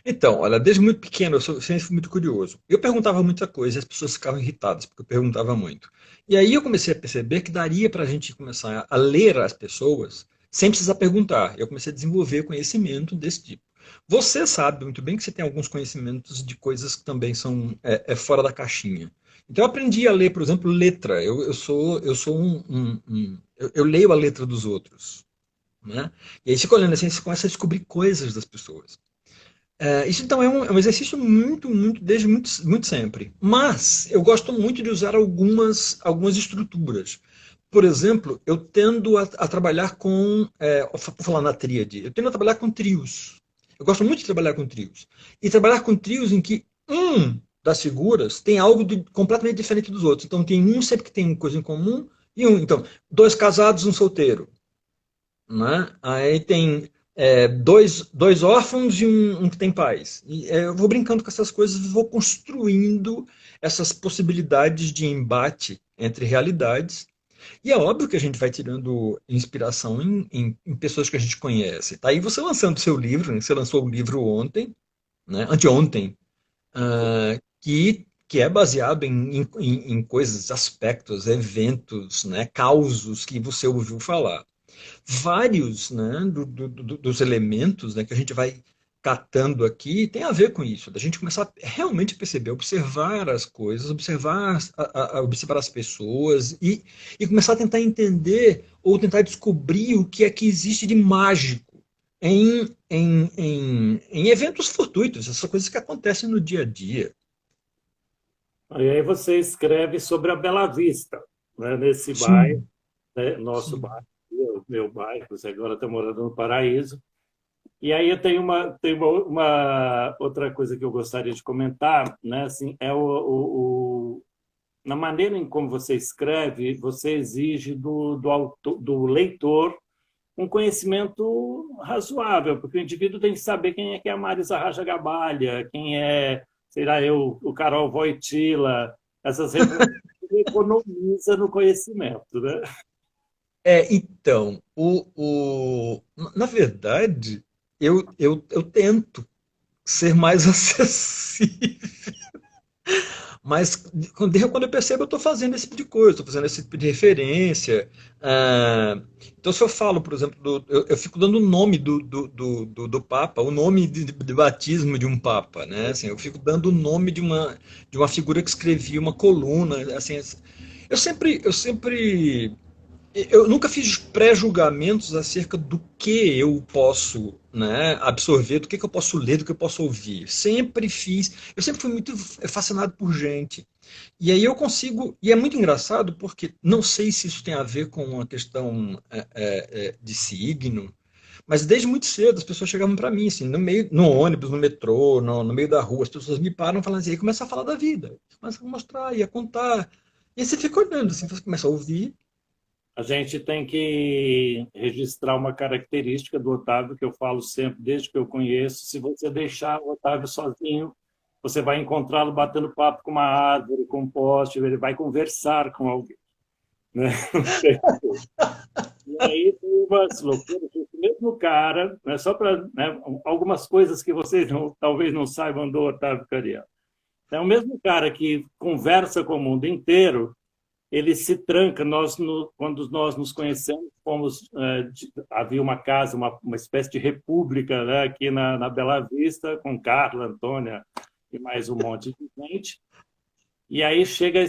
Então, olha, desde muito pequeno sempre fui muito curioso. Eu perguntava muita coisa e as pessoas ficavam irritadas porque eu perguntava muito. E aí eu comecei a perceber que daria para a gente começar a ler as pessoas sem precisar perguntar. Eu comecei a desenvolver conhecimento desse tipo. Você sabe muito bem que você tem alguns conhecimentos de coisas que também são fora da caixinha. Então eu aprendi a ler, por exemplo, letra. Eu sou eu leio a letra dos outros, né? E aí você olhando assim, você começa a descobrir coisas das pessoas. Isso então é um exercício desde muito sempre. Mas eu gosto muito de usar algumas estruturas. Por exemplo, eu tendo a trabalhar vou falar na tríade, eu tendo a trabalhar com trios. Eu gosto muito de trabalhar com trios. E trabalhar com trios em que um das figuras tem algo completamente diferente dos outros. Então tem um sempre que tem uma coisa em comum, e então, dois casados, um solteiro, né? Aí tem dois órfãos e um que tem pais. E, eu vou brincando com essas coisas, vou construindo essas possibilidades de embate entre realidades. E é óbvio que a gente vai tirando inspiração em pessoas que a gente conhece. Tá aí você lançando seu livro, né? Você lançou o livro ontem, né? Anteontem, que é baseado em coisas, aspectos, eventos, né? Causos que você ouviu falar. Vários, né, dos elementos, né, que a gente vai catando aqui tem a ver com isso, da gente começar a realmente perceber, observar as coisas, observar as pessoas e começar a tentar entender ou tentar descobrir o que é que existe de mágico em eventos fortuitos, essas coisas que acontecem no dia a dia. E aí você escreve sobre a Bela Vista, né, nesse bairro, Sim, né, nosso sim. bairro, meu bairro, você agora está morando no Paraíso. E aí eu tenho uma outra coisa que eu gostaria de comentar, né? Assim, na maneira em como você escreve, você exige do leitor um conhecimento razoável, porque o indivíduo tem que saber quem é a Marisa Raja Gabalha, quem é, sei lá, o Carol Wojtyla, essas referências que economiza no conhecimento, né? Então, na verdade, eu tento ser mais acessível. Mas quando eu percebo, eu estou fazendo esse tipo de coisa, estou fazendo esse tipo de referência. Então, se eu falo, por exemplo, eu fico dando o nome do Papa, o nome de batismo de um Papa, né? Assim, eu fico dando o nome de uma figura que escrevia uma coluna. Assim, eu nunca fiz pré-julgamentos acerca do que eu posso, né, absorver, do que eu posso ler, do que eu posso ouvir. Eu sempre fui muito fascinado por gente. E aí eu consigo, e é muito engraçado porque não sei se isso tem a ver com uma questão de signo, mas desde muito cedo as pessoas chegavam para mim, assim, no ônibus, no metrô, no meio da rua, as pessoas me param falando assim, e começa a falar da vida, começa a mostrar e a contar. E aí você fica olhando, assim, você começa a ouvir. A gente tem que registrar uma característica do Otávio, que eu falo sempre, desde que eu conheço. Se você deixar o Otávio sozinho, você vai encontrá-lo batendo papo com uma árvore, com um poste, ele vai conversar com alguém. Né? E aí tem umas loucuras. Esse mesmo cara, né, só para, né, algumas coisas que vocês talvez não saibam do Otávio Cariano. É o mesmo cara que conversa com o mundo inteiro, ele se tranca. Quando nós nos conhecemos, havia uma casa, uma espécie de república, né, aqui na Bela Vista, com Carla, Antônia e mais um monte de gente. E aí chega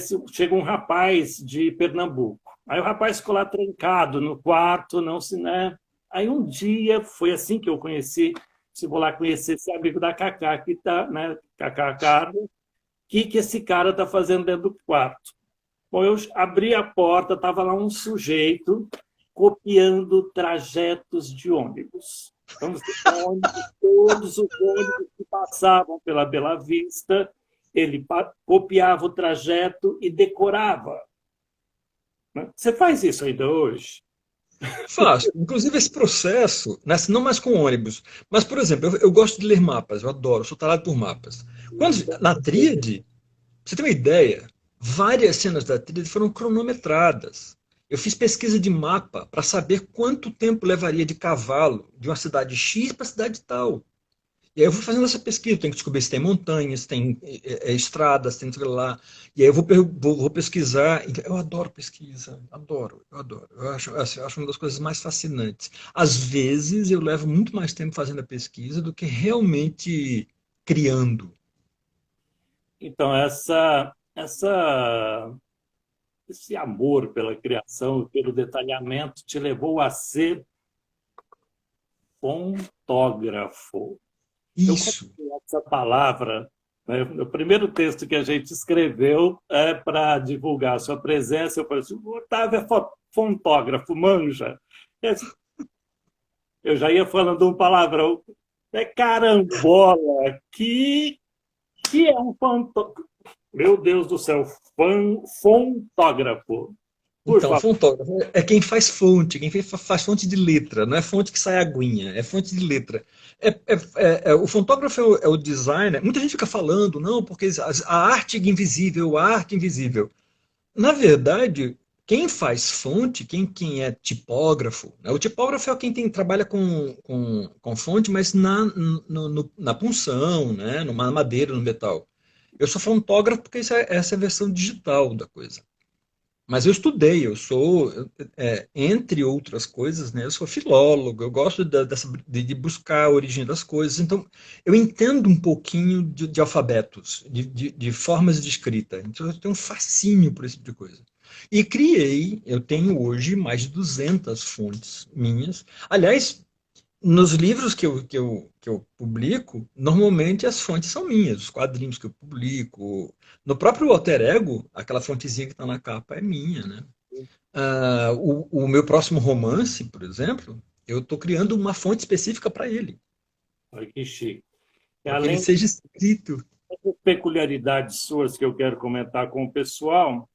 um rapaz de Pernambuco. Aí o rapaz ficou lá trancado no quarto, não se, né? Aí um dia, foi assim que eu conheci, se vou lá conhecer esse amigo da Cacá, que está, né, Cacá Carla, que esse cara está fazendo dentro do quarto. Bom, eu abri a porta, estava lá um sujeito copiando trajetos de ônibus. Então, todos os ônibus que passavam pela Bela Vista, ele copiava o trajeto e decorava. Né? Você faz isso ainda hoje? Faço. Inclusive esse processo, né, não mais com ônibus, mas, por exemplo, eu gosto de ler mapas, eu adoro, sou tarado por mapas. Quando, na tríade, pra você ter uma ideia, várias cenas da tríade foram cronometradas. Eu fiz pesquisa de mapa para saber quanto tempo levaria de cavalo de uma cidade X para a cidade tal. E aí eu vou fazendo essa pesquisa, tenho que descobrir se tem montanhas, tem estradas, tem tudo lá. E aí eu vou pesquisar. Então, eu adoro pesquisa, adoro, eu adoro. Eu acho, assim, eu acho uma das coisas mais fascinantes. Às vezes eu levo muito mais tempo fazendo a pesquisa do que realmente criando. Então, esse amor pela criação, pelo detalhamento, te levou a ser fontógrafo. Eu Isso. coloquei essa palavra, né, no primeiro texto que a gente escreveu para divulgar a sua presença. Eu falei assim, o Otávio é fontógrafo, manja. Eu já ia falando um palavrão. É carambola, que é um fontógrafo. Meu Deus do céu, fontógrafo. Por Então, favor. fontógrafo é quem faz fonte, quem faz fonte de letra, não é fonte que sai aguinha, é fonte de letra. O fontógrafo é o designer. Muita gente fica falando, não, porque a arte invisível, a arte invisível. Na verdade, quem faz fonte, quem é tipógrafo, né? O tipógrafo é quem trabalha com fonte, mas na punção, né? Na madeira, no metal. Eu sou fontógrafo porque essa é a versão digital da coisa. Mas eu estudei, eu sou, entre outras coisas, né, eu sou filólogo, eu gosto de buscar a origem das coisas, então eu entendo um pouquinho de alfabetos, de formas de escrita, então eu tenho um fascínio por esse tipo de coisa. E eu tenho hoje mais de 200 fontes minhas. Aliás, nos livros que eu publico, normalmente as fontes são minhas, os quadrinhos que eu publico. No próprio Alter Ego, aquela fontezinha que está na capa é minha, né? O meu próximo romance, por exemplo, eu estou criando uma fonte específica para ele, Olha que chique. E para que ele além seja escrito. das peculiaridades suas que eu quero comentar com o pessoal,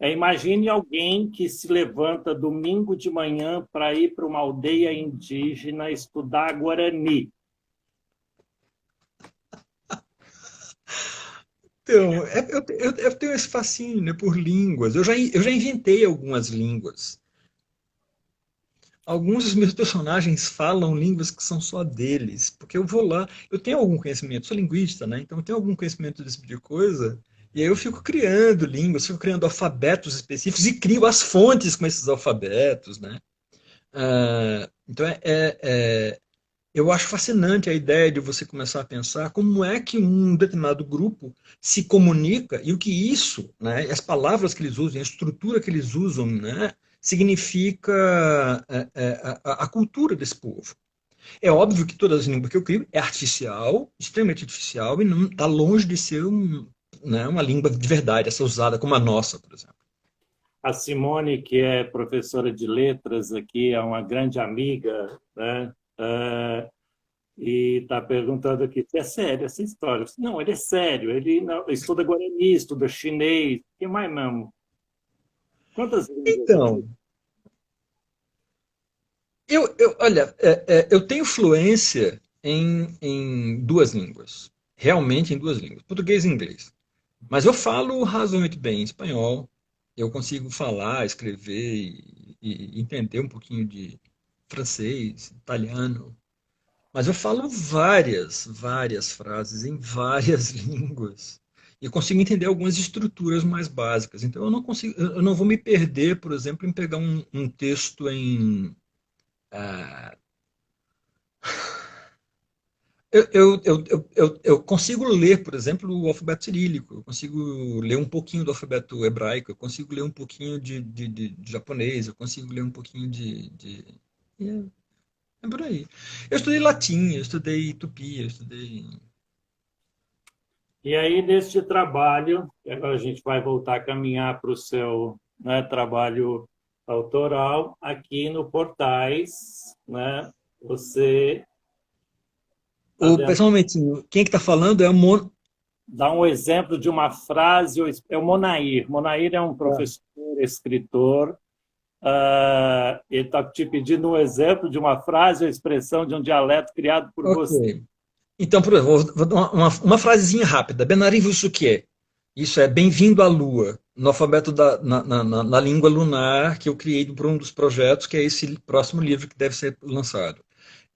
imagine alguém que se levanta domingo de manhã para ir para uma aldeia indígena estudar Guarani. Então, eu tenho esse fascínio, né, por línguas. Eu já inventei algumas línguas. Alguns dos meus personagens falam línguas que são só deles, porque eu vou lá, eu tenho algum conhecimento, sou linguista, né? Então eu tenho algum conhecimento desse tipo de coisa, e aí eu fico criando línguas, fico criando alfabetos específicos e crio as fontes com esses alfabetos, né? Então eu acho fascinante a ideia de você começar a pensar como é que um determinado grupo se comunica e o que isso, né, as palavras que eles usam, a estrutura que eles usam, né, significa a cultura desse povo. É óbvio que todas as línguas que eu crio é artificial, extremamente artificial, e não está longe de ser né, uma língua de verdade, essa usada como a nossa, por exemplo. A Simone, que é professora de letras aqui, é uma grande amiga, né? E está perguntando aqui se é sério essa história. Não, ele é sério. Ele não, estuda Guarani, estuda chinês. Que mais não? Quantas línguas? Então, olha, eu tenho fluência em duas línguas. Realmente em duas línguas, português e inglês. Mas eu falo razoavelmente bem espanhol. Eu consigo falar, escrever e entender um pouquinho de francês, italiano. Mas eu falo várias frases em várias línguas. E eu consigo entender algumas estruturas mais básicas. Então eu não vou me perder, por exemplo, em pegar um texto em ah, eu consigo ler, por exemplo, o alfabeto cirílico, eu consigo ler um pouquinho do alfabeto hebraico, eu consigo ler um pouquinho de japonês, eu consigo ler um pouquinho é, é por aí. Eu estudei latim, eu estudei tupi, eu estudei. E aí, neste trabalho, agora a gente vai voltar a caminhar para o seu, né, trabalho autoral, aqui no Portais, né, você está dentro. Pessoalmente, quem é que está falando é o Dá um exemplo de uma frase, é o Monair. Monair é um professor, escritor, Ele está te pedindo um exemplo de uma frase ou expressão de um dialeto criado por você. Ok. Então, por exemplo, vou dar uma frasezinha rápida. Benarivo isso que é? Isso é bem-vindo à Lua, no alfabeto na língua lunar que eu criei por um dos projetos, que é esse próximo livro que deve ser lançado.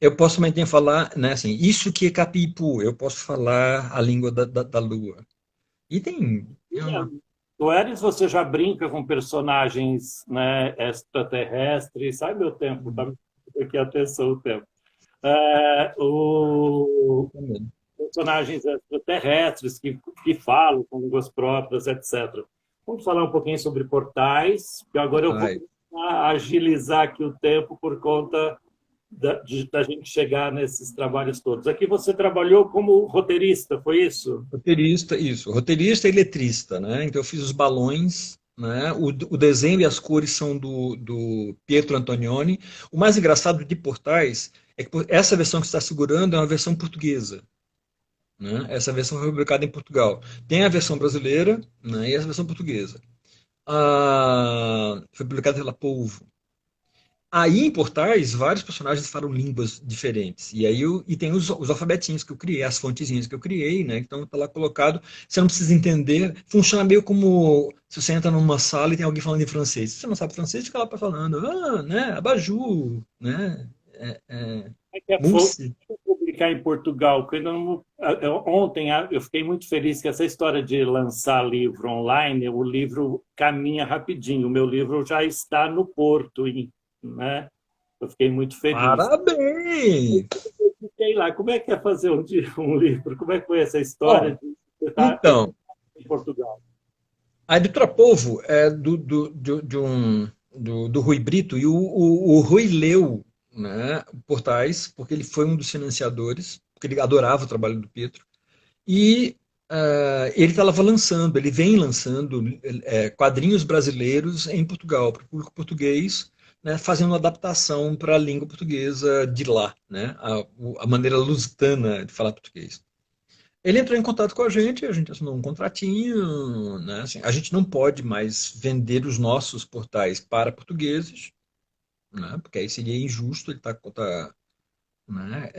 Eu posso também falar, né, assim, isso que é Capipu, eu posso falar a língua da Lua. E tem. No Eris você já brinca com personagens, né, extraterrestres. Sai meu tempo, tá aqui atenção o tempo. Personagens extraterrestres que falam com línguas próprias, etc. Vamos falar um pouquinho sobre portais, que agora eu vou agilizar aqui o tempo por conta da gente chegar nesses trabalhos todos. Aqui você trabalhou como roteirista, foi isso? Roteirista, isso. Roteirista e letrista, né? Então eu fiz os balões, né? O desenho e as cores são do Pietro Antonioni. O mais engraçado de Portais é que essa versão que você está segurando é uma versão portuguesa, né? Essa versão foi publicada em Portugal. Tem a versão brasileira, né? E a versão portuguesa. Foi publicada pela Polvo. Aí em Portais, vários personagens falam línguas diferentes. E aí e tem os alfabetinhos que eu criei, as fontezinhas que eu criei, né? Então tá lá colocado. Você não precisa entender. Funciona meio como se você entra numa sala e tem alguém falando em francês. Se você não sabe francês, fica lá falando, né? Abajur, né? Mousse. Publicar em Portugal, porque ontem eu fiquei muito feliz que essa história de lançar livro online, o livro caminha rapidinho. O meu livro já está no Porto, né? Eu fiquei muito feliz. Parabéns! Eu fiquei lá, como é que é fazer um livro? Como é que foi essa história de estar então, em Portugal? a editora Polvo é do Rui Brito, e o Rui leu, né, Portais, porque ele foi um dos financiadores, porque ele adorava o trabalho do Pietro, e ele estava lançando, ele vem lançando quadrinhos brasileiros em Portugal, para o público português, né, fazendo uma adaptação para a língua portuguesa de lá, né, a maneira lusitana de falar português. Ele entrou em contato com a gente assinou um contratinho, né? Assim, a gente não pode mais vender os nossos portais para portugueses, né? Porque aí seria injusto, ele está né?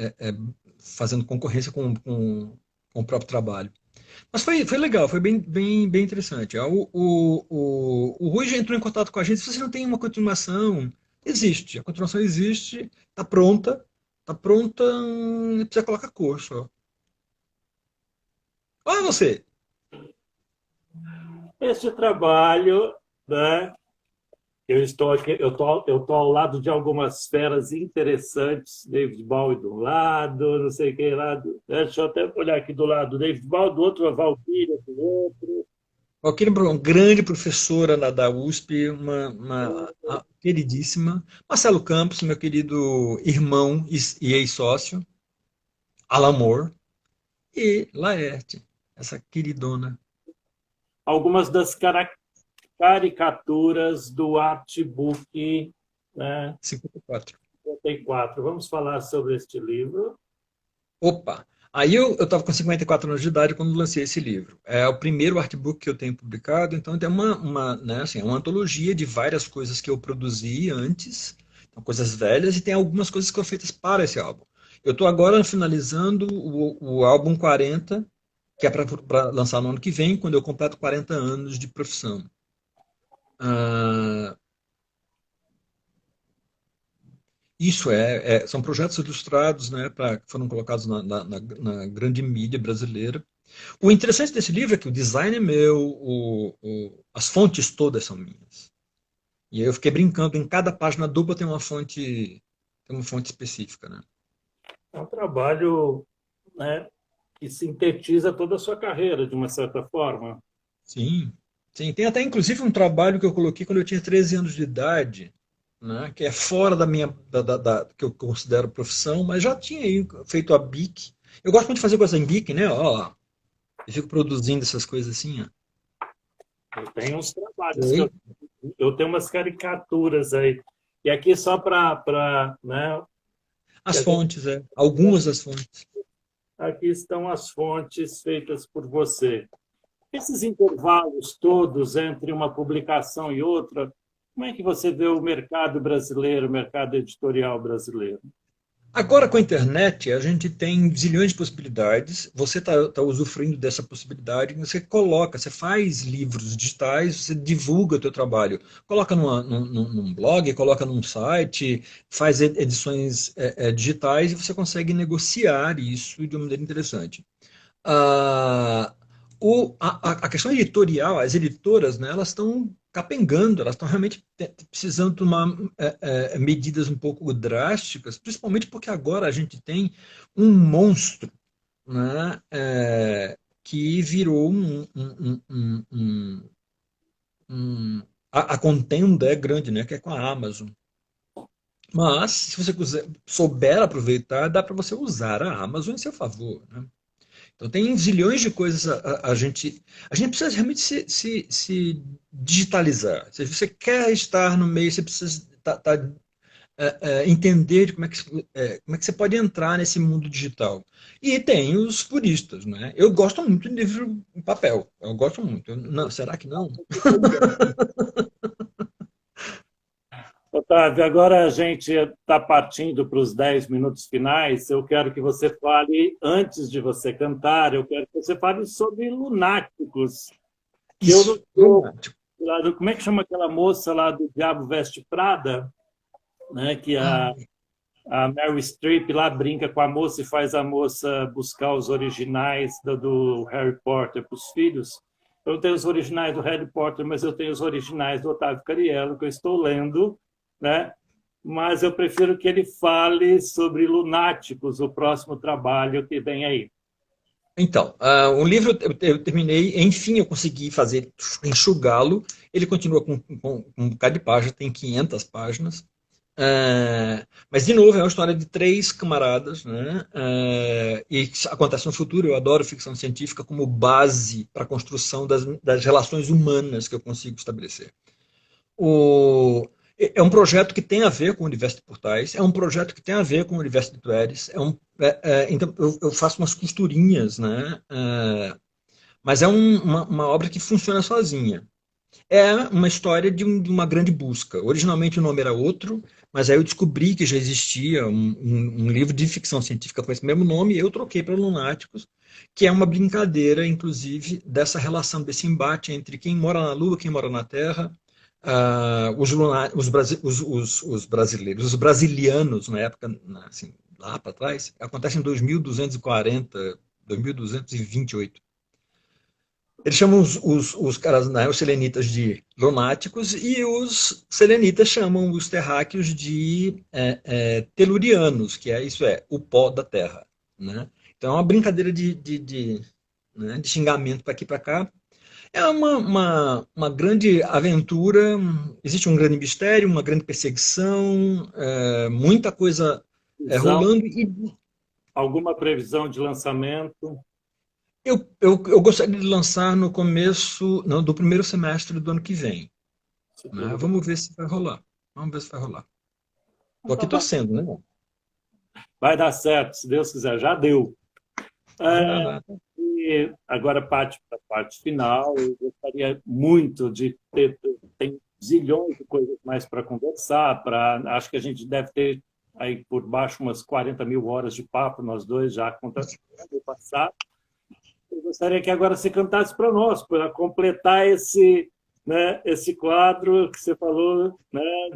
Fazendo concorrência com o próprio trabalho. Mas foi legal, foi bem interessante. O Rui já entrou em contato com a gente, se você não tem uma continuação, existe, a continuação existe, está pronta, precisa colocar cor só. Olha você! Esse trabalho, né? Eu estou aqui, eu tô ao lado de algumas feras interessantes, David Bowie do lado, não sei quem lá, deixa eu até olhar aqui do lado, David Bowie do outro, a Valkyria do outro. Valquíria é uma grande professora da USP, uma queridíssima. Marcelo Campos, meu querido irmão e ex-sócio. Alan Moore e Laerte, essa queridona. Algumas das caricaturas do artbook, né? 54. 54. Vamos falar sobre este livro. Opa! Aí eu estava com 54 anos de idade quando lancei esse livro. É o primeiro artbook que eu tenho publicado, então tem né, assim, uma antologia de várias coisas que eu produzi antes, então, coisas velhas, e tem algumas coisas que foram feitas para esse álbum. Eu estou agora finalizando o álbum 40, que é para lançar no ano que vem, quando eu completo 40 anos de profissão. Isso são projetos ilustrados, né, que foram colocados na grande mídia brasileira. O interessante desse livro é que o design é meu, as fontes todas são minhas. E aí eu fiquei brincando, em cada página dupla tem uma fonte específica, né? É um trabalho, né, que sintetiza toda a sua carreira, de uma certa forma. Sim, sim. Tem até inclusive um trabalho que eu coloquei quando eu tinha 13 anos de idade, né, que é fora da minha que eu considero profissão, mas já tinha aí feito a BIC. Eu gosto muito de fazer coisa em BIC, né? Ó, eu fico produzindo essas coisas assim, ó. Eu tenho uns trabalhos, eu tenho umas caricaturas aí. E aqui só para, né? As fontes, algumas das fontes. Aqui estão as fontes feitas por você. Esses intervalos todos entre uma publicação e outra, Como é que você vê o mercado brasileiro, o mercado editorial brasileiro? Agora, com a internet, a gente tem zilhões de possibilidades. Você está usufruindo dessa possibilidade. Você coloca, você faz livros digitais, você divulga o teu trabalho. Coloca num blog, coloca num site, faz edições digitais e você consegue negociar isso de uma maneira interessante. Ah, a questão editorial, as editoras, né, elas estão capengando, elas estão realmente precisando tomar medidas um pouco drásticas, principalmente porque agora a gente tem um monstro, né, que virou a contenda é grande, né, que é com a Amazon. Mas, se você souber aproveitar, dá para você usar a Amazon em seu favor, né? Então tem zilhões de coisas a gente precisa realmente se digitalizar. Se você quer estar no meio, você precisa entender de como é que você pode entrar nesse mundo digital. E tem os puristas, né? Eu gosto muito de livro em papel. Eu gosto muito. Não, será que não? Otávio, agora a gente está partindo para os 10 minutos finais. Eu quero que você fale, antes de você cantar, eu quero que você fale sobre Lunáticos. Isso, Como é que chama aquela moça lá do Diabo Veste Prada? Né, que a Meryl Streep lá brinca com a moça e faz a moça buscar os originais do Harry Potter para os filhos. Eu não tenho os originais do Harry Potter, mas eu tenho os originais do Otávio Cariello, que eu estou lendo, né? Mas eu prefiro que ele fale sobre Lunáticos, o próximo trabalho que vem aí. Então, o livro eu terminei, enfim, eu consegui enxugá-lo. Ele continua com um bocado de página, tem 500 páginas. Mas, de novo, é uma história de três camaradas, né? E que acontece no futuro. Eu adoro ficção científica como base para a construção das relações humanas que eu consigo estabelecer. É um projeto que tem a ver com o universo de portais, é um projeto que tem a ver com o universo de Tueres, então eu faço umas costurinhas, né? Mas é uma obra que funciona sozinha. É uma história de uma grande busca. Originalmente o nome era outro, mas aí eu descobri que já existia um livro de ficção científica com esse mesmo nome e eu troquei para Lunáticos, que é uma brincadeira, inclusive, dessa relação, desse embate entre quem mora na Lua, quem mora na Terra, os brasileiros, os brasilianos, na época, assim, lá para trás, acontece em 2240, 2228. Eles chamam os caras, né, os selenitas de lunáticos e os selenitas chamam os terráqueos de telurianos, que isso o pó da terra, né? Então é uma brincadeira né, de xingamento para aqui e para cá. É uma grande aventura, existe um grande mistério, uma grande perseguição, muita coisa rolando. Alguma previsão de lançamento? Eu gostaria de lançar no começo, não, do primeiro semestre do ano que vem. Né? Vamos ver se vai rolar. Vamos ver se vai rolar. Estou aqui torcendo, né? Vai dar certo, se Deus quiser. Já deu. E agora parte para a parte final. Eu gostaria muito de ter... Tem zilhões de coisas mais para conversar. Acho que a gente deve ter aí por baixo umas 40 mil horas de papo, nós dois já contando o passado. Eu gostaria que agora você cantasse para nós, para completar esse quadro que você falou, né,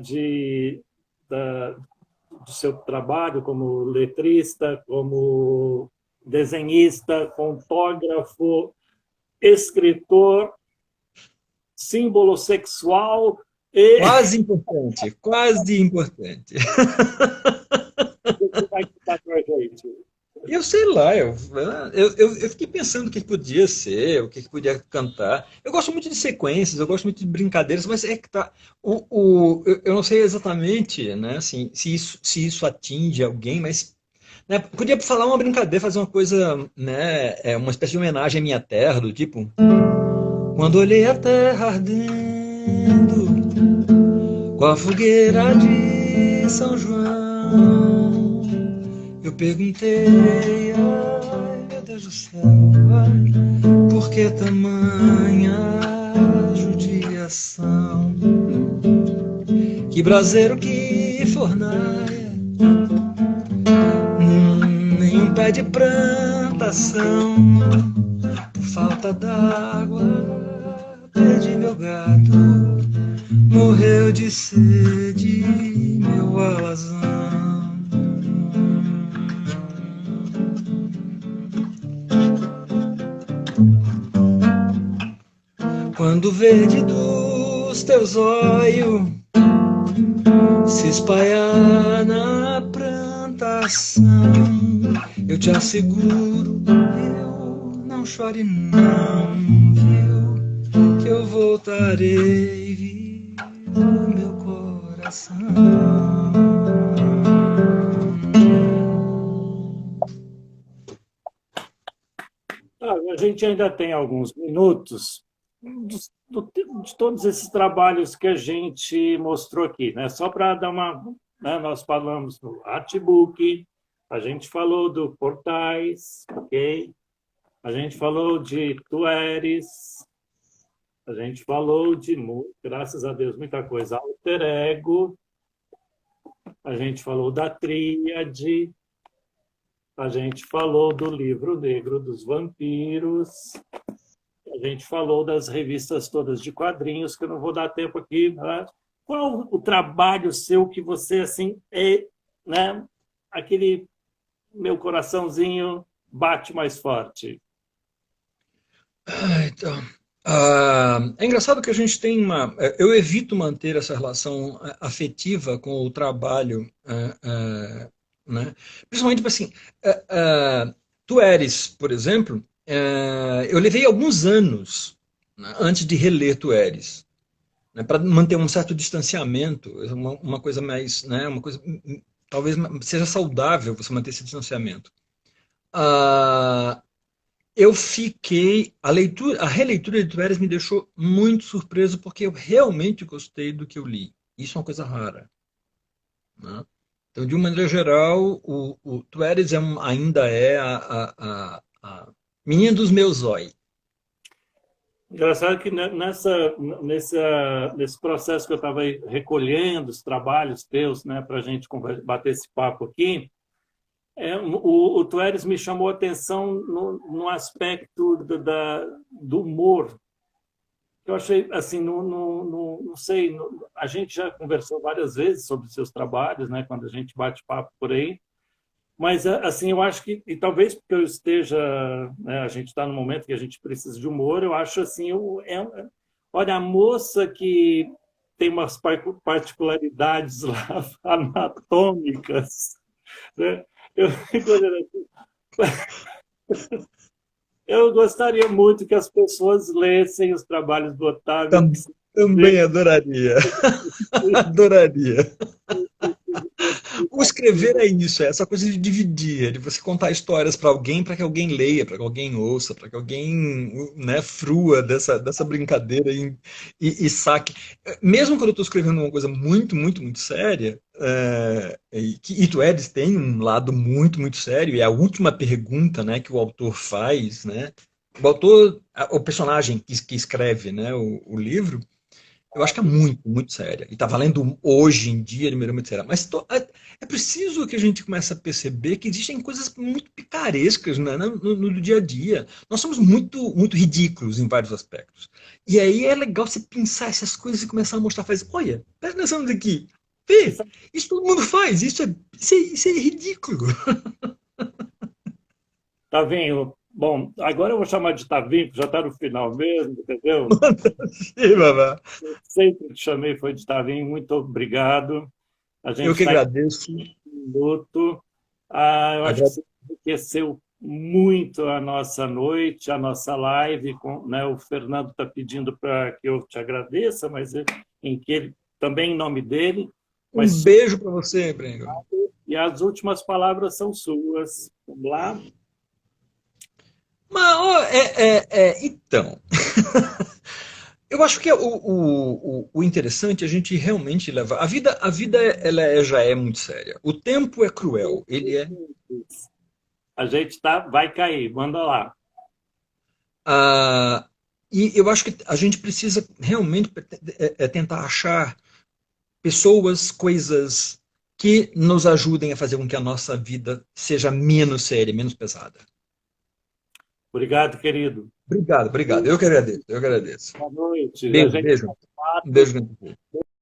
do seu trabalho como letrista, como desenhista, fontógrafo, escritor, símbolo sexual e... Quase importante, quase importante. Você vai cantar para a gente? Eu sei lá, eu fiquei pensando o que podia ser, o que podia cantar. Eu gosto muito de sequências, eu gosto muito de brincadeiras, mas é que tá. Eu não sei exatamente, né, assim, se isso atinge alguém, mas né, podia falar uma brincadeira, fazer uma coisa, né, uma espécie de homenagem à minha terra, do tipo. Quando olhei a terra ardendo, com a fogueira de São João. Eu perguntei, ai meu Deus do céu, ai, por que tamanha judiação? Que braseiro, que fornaia, nenhum pé de plantação. Por falta d'água, perdi meu gado, morreu de sede meu alazão. Quando o verde dos teus olhos se espalhar na plantação, eu te asseguro, viu, não chore não, viu, que eu voltarei, viu, meu coração. A gente ainda tem alguns minutos de todos esses trabalhos que a gente mostrou aqui, né? Só para dar uma... Né? Nós falamos do Artbook, a gente falou do Portais, ok? A gente falou de Tu Eres, a gente falou de, graças a Deus, muita coisa, Alter Ego, a gente falou da Tríade, a gente falou do Livro Negro dos Vampiros, a gente falou das revistas todas de quadrinhos, que eu não vou dar tempo aqui. Né? Qual o trabalho seu que você, assim, é, né? Aquele meu coraçãozinho bate mais forte? Então, é engraçado que a gente tem uma... Eu evito manter essa relação afetiva com o trabalho, né? Principalmente, assim, Tu Eres, por exemplo, eu levei alguns anos, né, antes de reler Tu Eres, né, para manter um certo distanciamento, uma coisa mais, né, uma coisa, talvez seja saudável você manter esse distanciamento. Eu fiquei, a releitura de Tu Eres me deixou muito surpreso porque eu realmente gostei do que eu li. Isso é uma coisa rara, né? Então, de uma maneira geral, o Tu Eres ainda é a menina dos meus olhos. Engraçado que nesse processo que eu estava recolhendo os trabalhos teus, né, para a gente bater esse papo aqui, o Tu Eres me chamou a atenção no aspecto do humor. Eu achei, assim, não sei, a gente já conversou várias vezes sobre seus trabalhos, né, quando a gente bate papo por aí, mas, assim, eu acho que, e talvez porque eu esteja, né, a gente está no momento que a gente precisa de humor, eu acho assim, olha, a moça que tem umas particularidades lá anatômicas, né? Eu fico olhando assim. Eu gostaria muito que as pessoas lessem os trabalhos do Otávio. Também adoraria. Adoraria. O escrever é isso, é essa coisa de dividir, de você contar histórias para que alguém leia, para que alguém ouça, para que alguém, né, frua dessa brincadeira e saque. Mesmo quando eu estou escrevendo uma coisa muito, muito, muito séria, e Tu Eres tem um lado muito, muito sério, e é a última pergunta, né, que o autor faz, né? O autor, o personagem que escreve, né, o livro, eu acho que é muito, muito séria. E está valendo hoje em dia de maneira muito séria. Mas é preciso que a gente comece a perceber que existem coisas muito picarescas, né, no dia a dia. Nós somos muito, muito ridículos em vários aspectos. E aí é legal você pensar essas coisas e começar a mostrar, fazer, olha, presta atenção aqui. Vê, isso todo mundo faz, isso é ridículo. Tavinho, bom, agora eu vou chamar de Tavinho, que já está no final mesmo, entendeu? Sim, babá. Eu sempre te chamei, foi de Tavinho, muito obrigado. A gente Eu que está agradeço. em um minuto. Eu acho que você enriqueceu muito a nossa noite, a nossa live. Né, o Fernando está pedindo para que eu te agradeça, mas também em nome dele. Um beijo para você, Breno. E as últimas palavras são suas. Vamos lá? Então, eu acho que o interessante é a gente realmente levar. A vida ela já é muito séria. O tempo é cruel. Ele é. A gente vai cair. Manda lá. E eu acho que a gente precisa realmente tentar achar pessoas, coisas que nos ajudem a fazer com que a nossa vida seja menos séria, menos pesada. Obrigado, querido. Obrigado, obrigado. Eu que agradeço, eu que agradeço. Boa noite. A Beijo, gente beijo. faz Um beijo grande.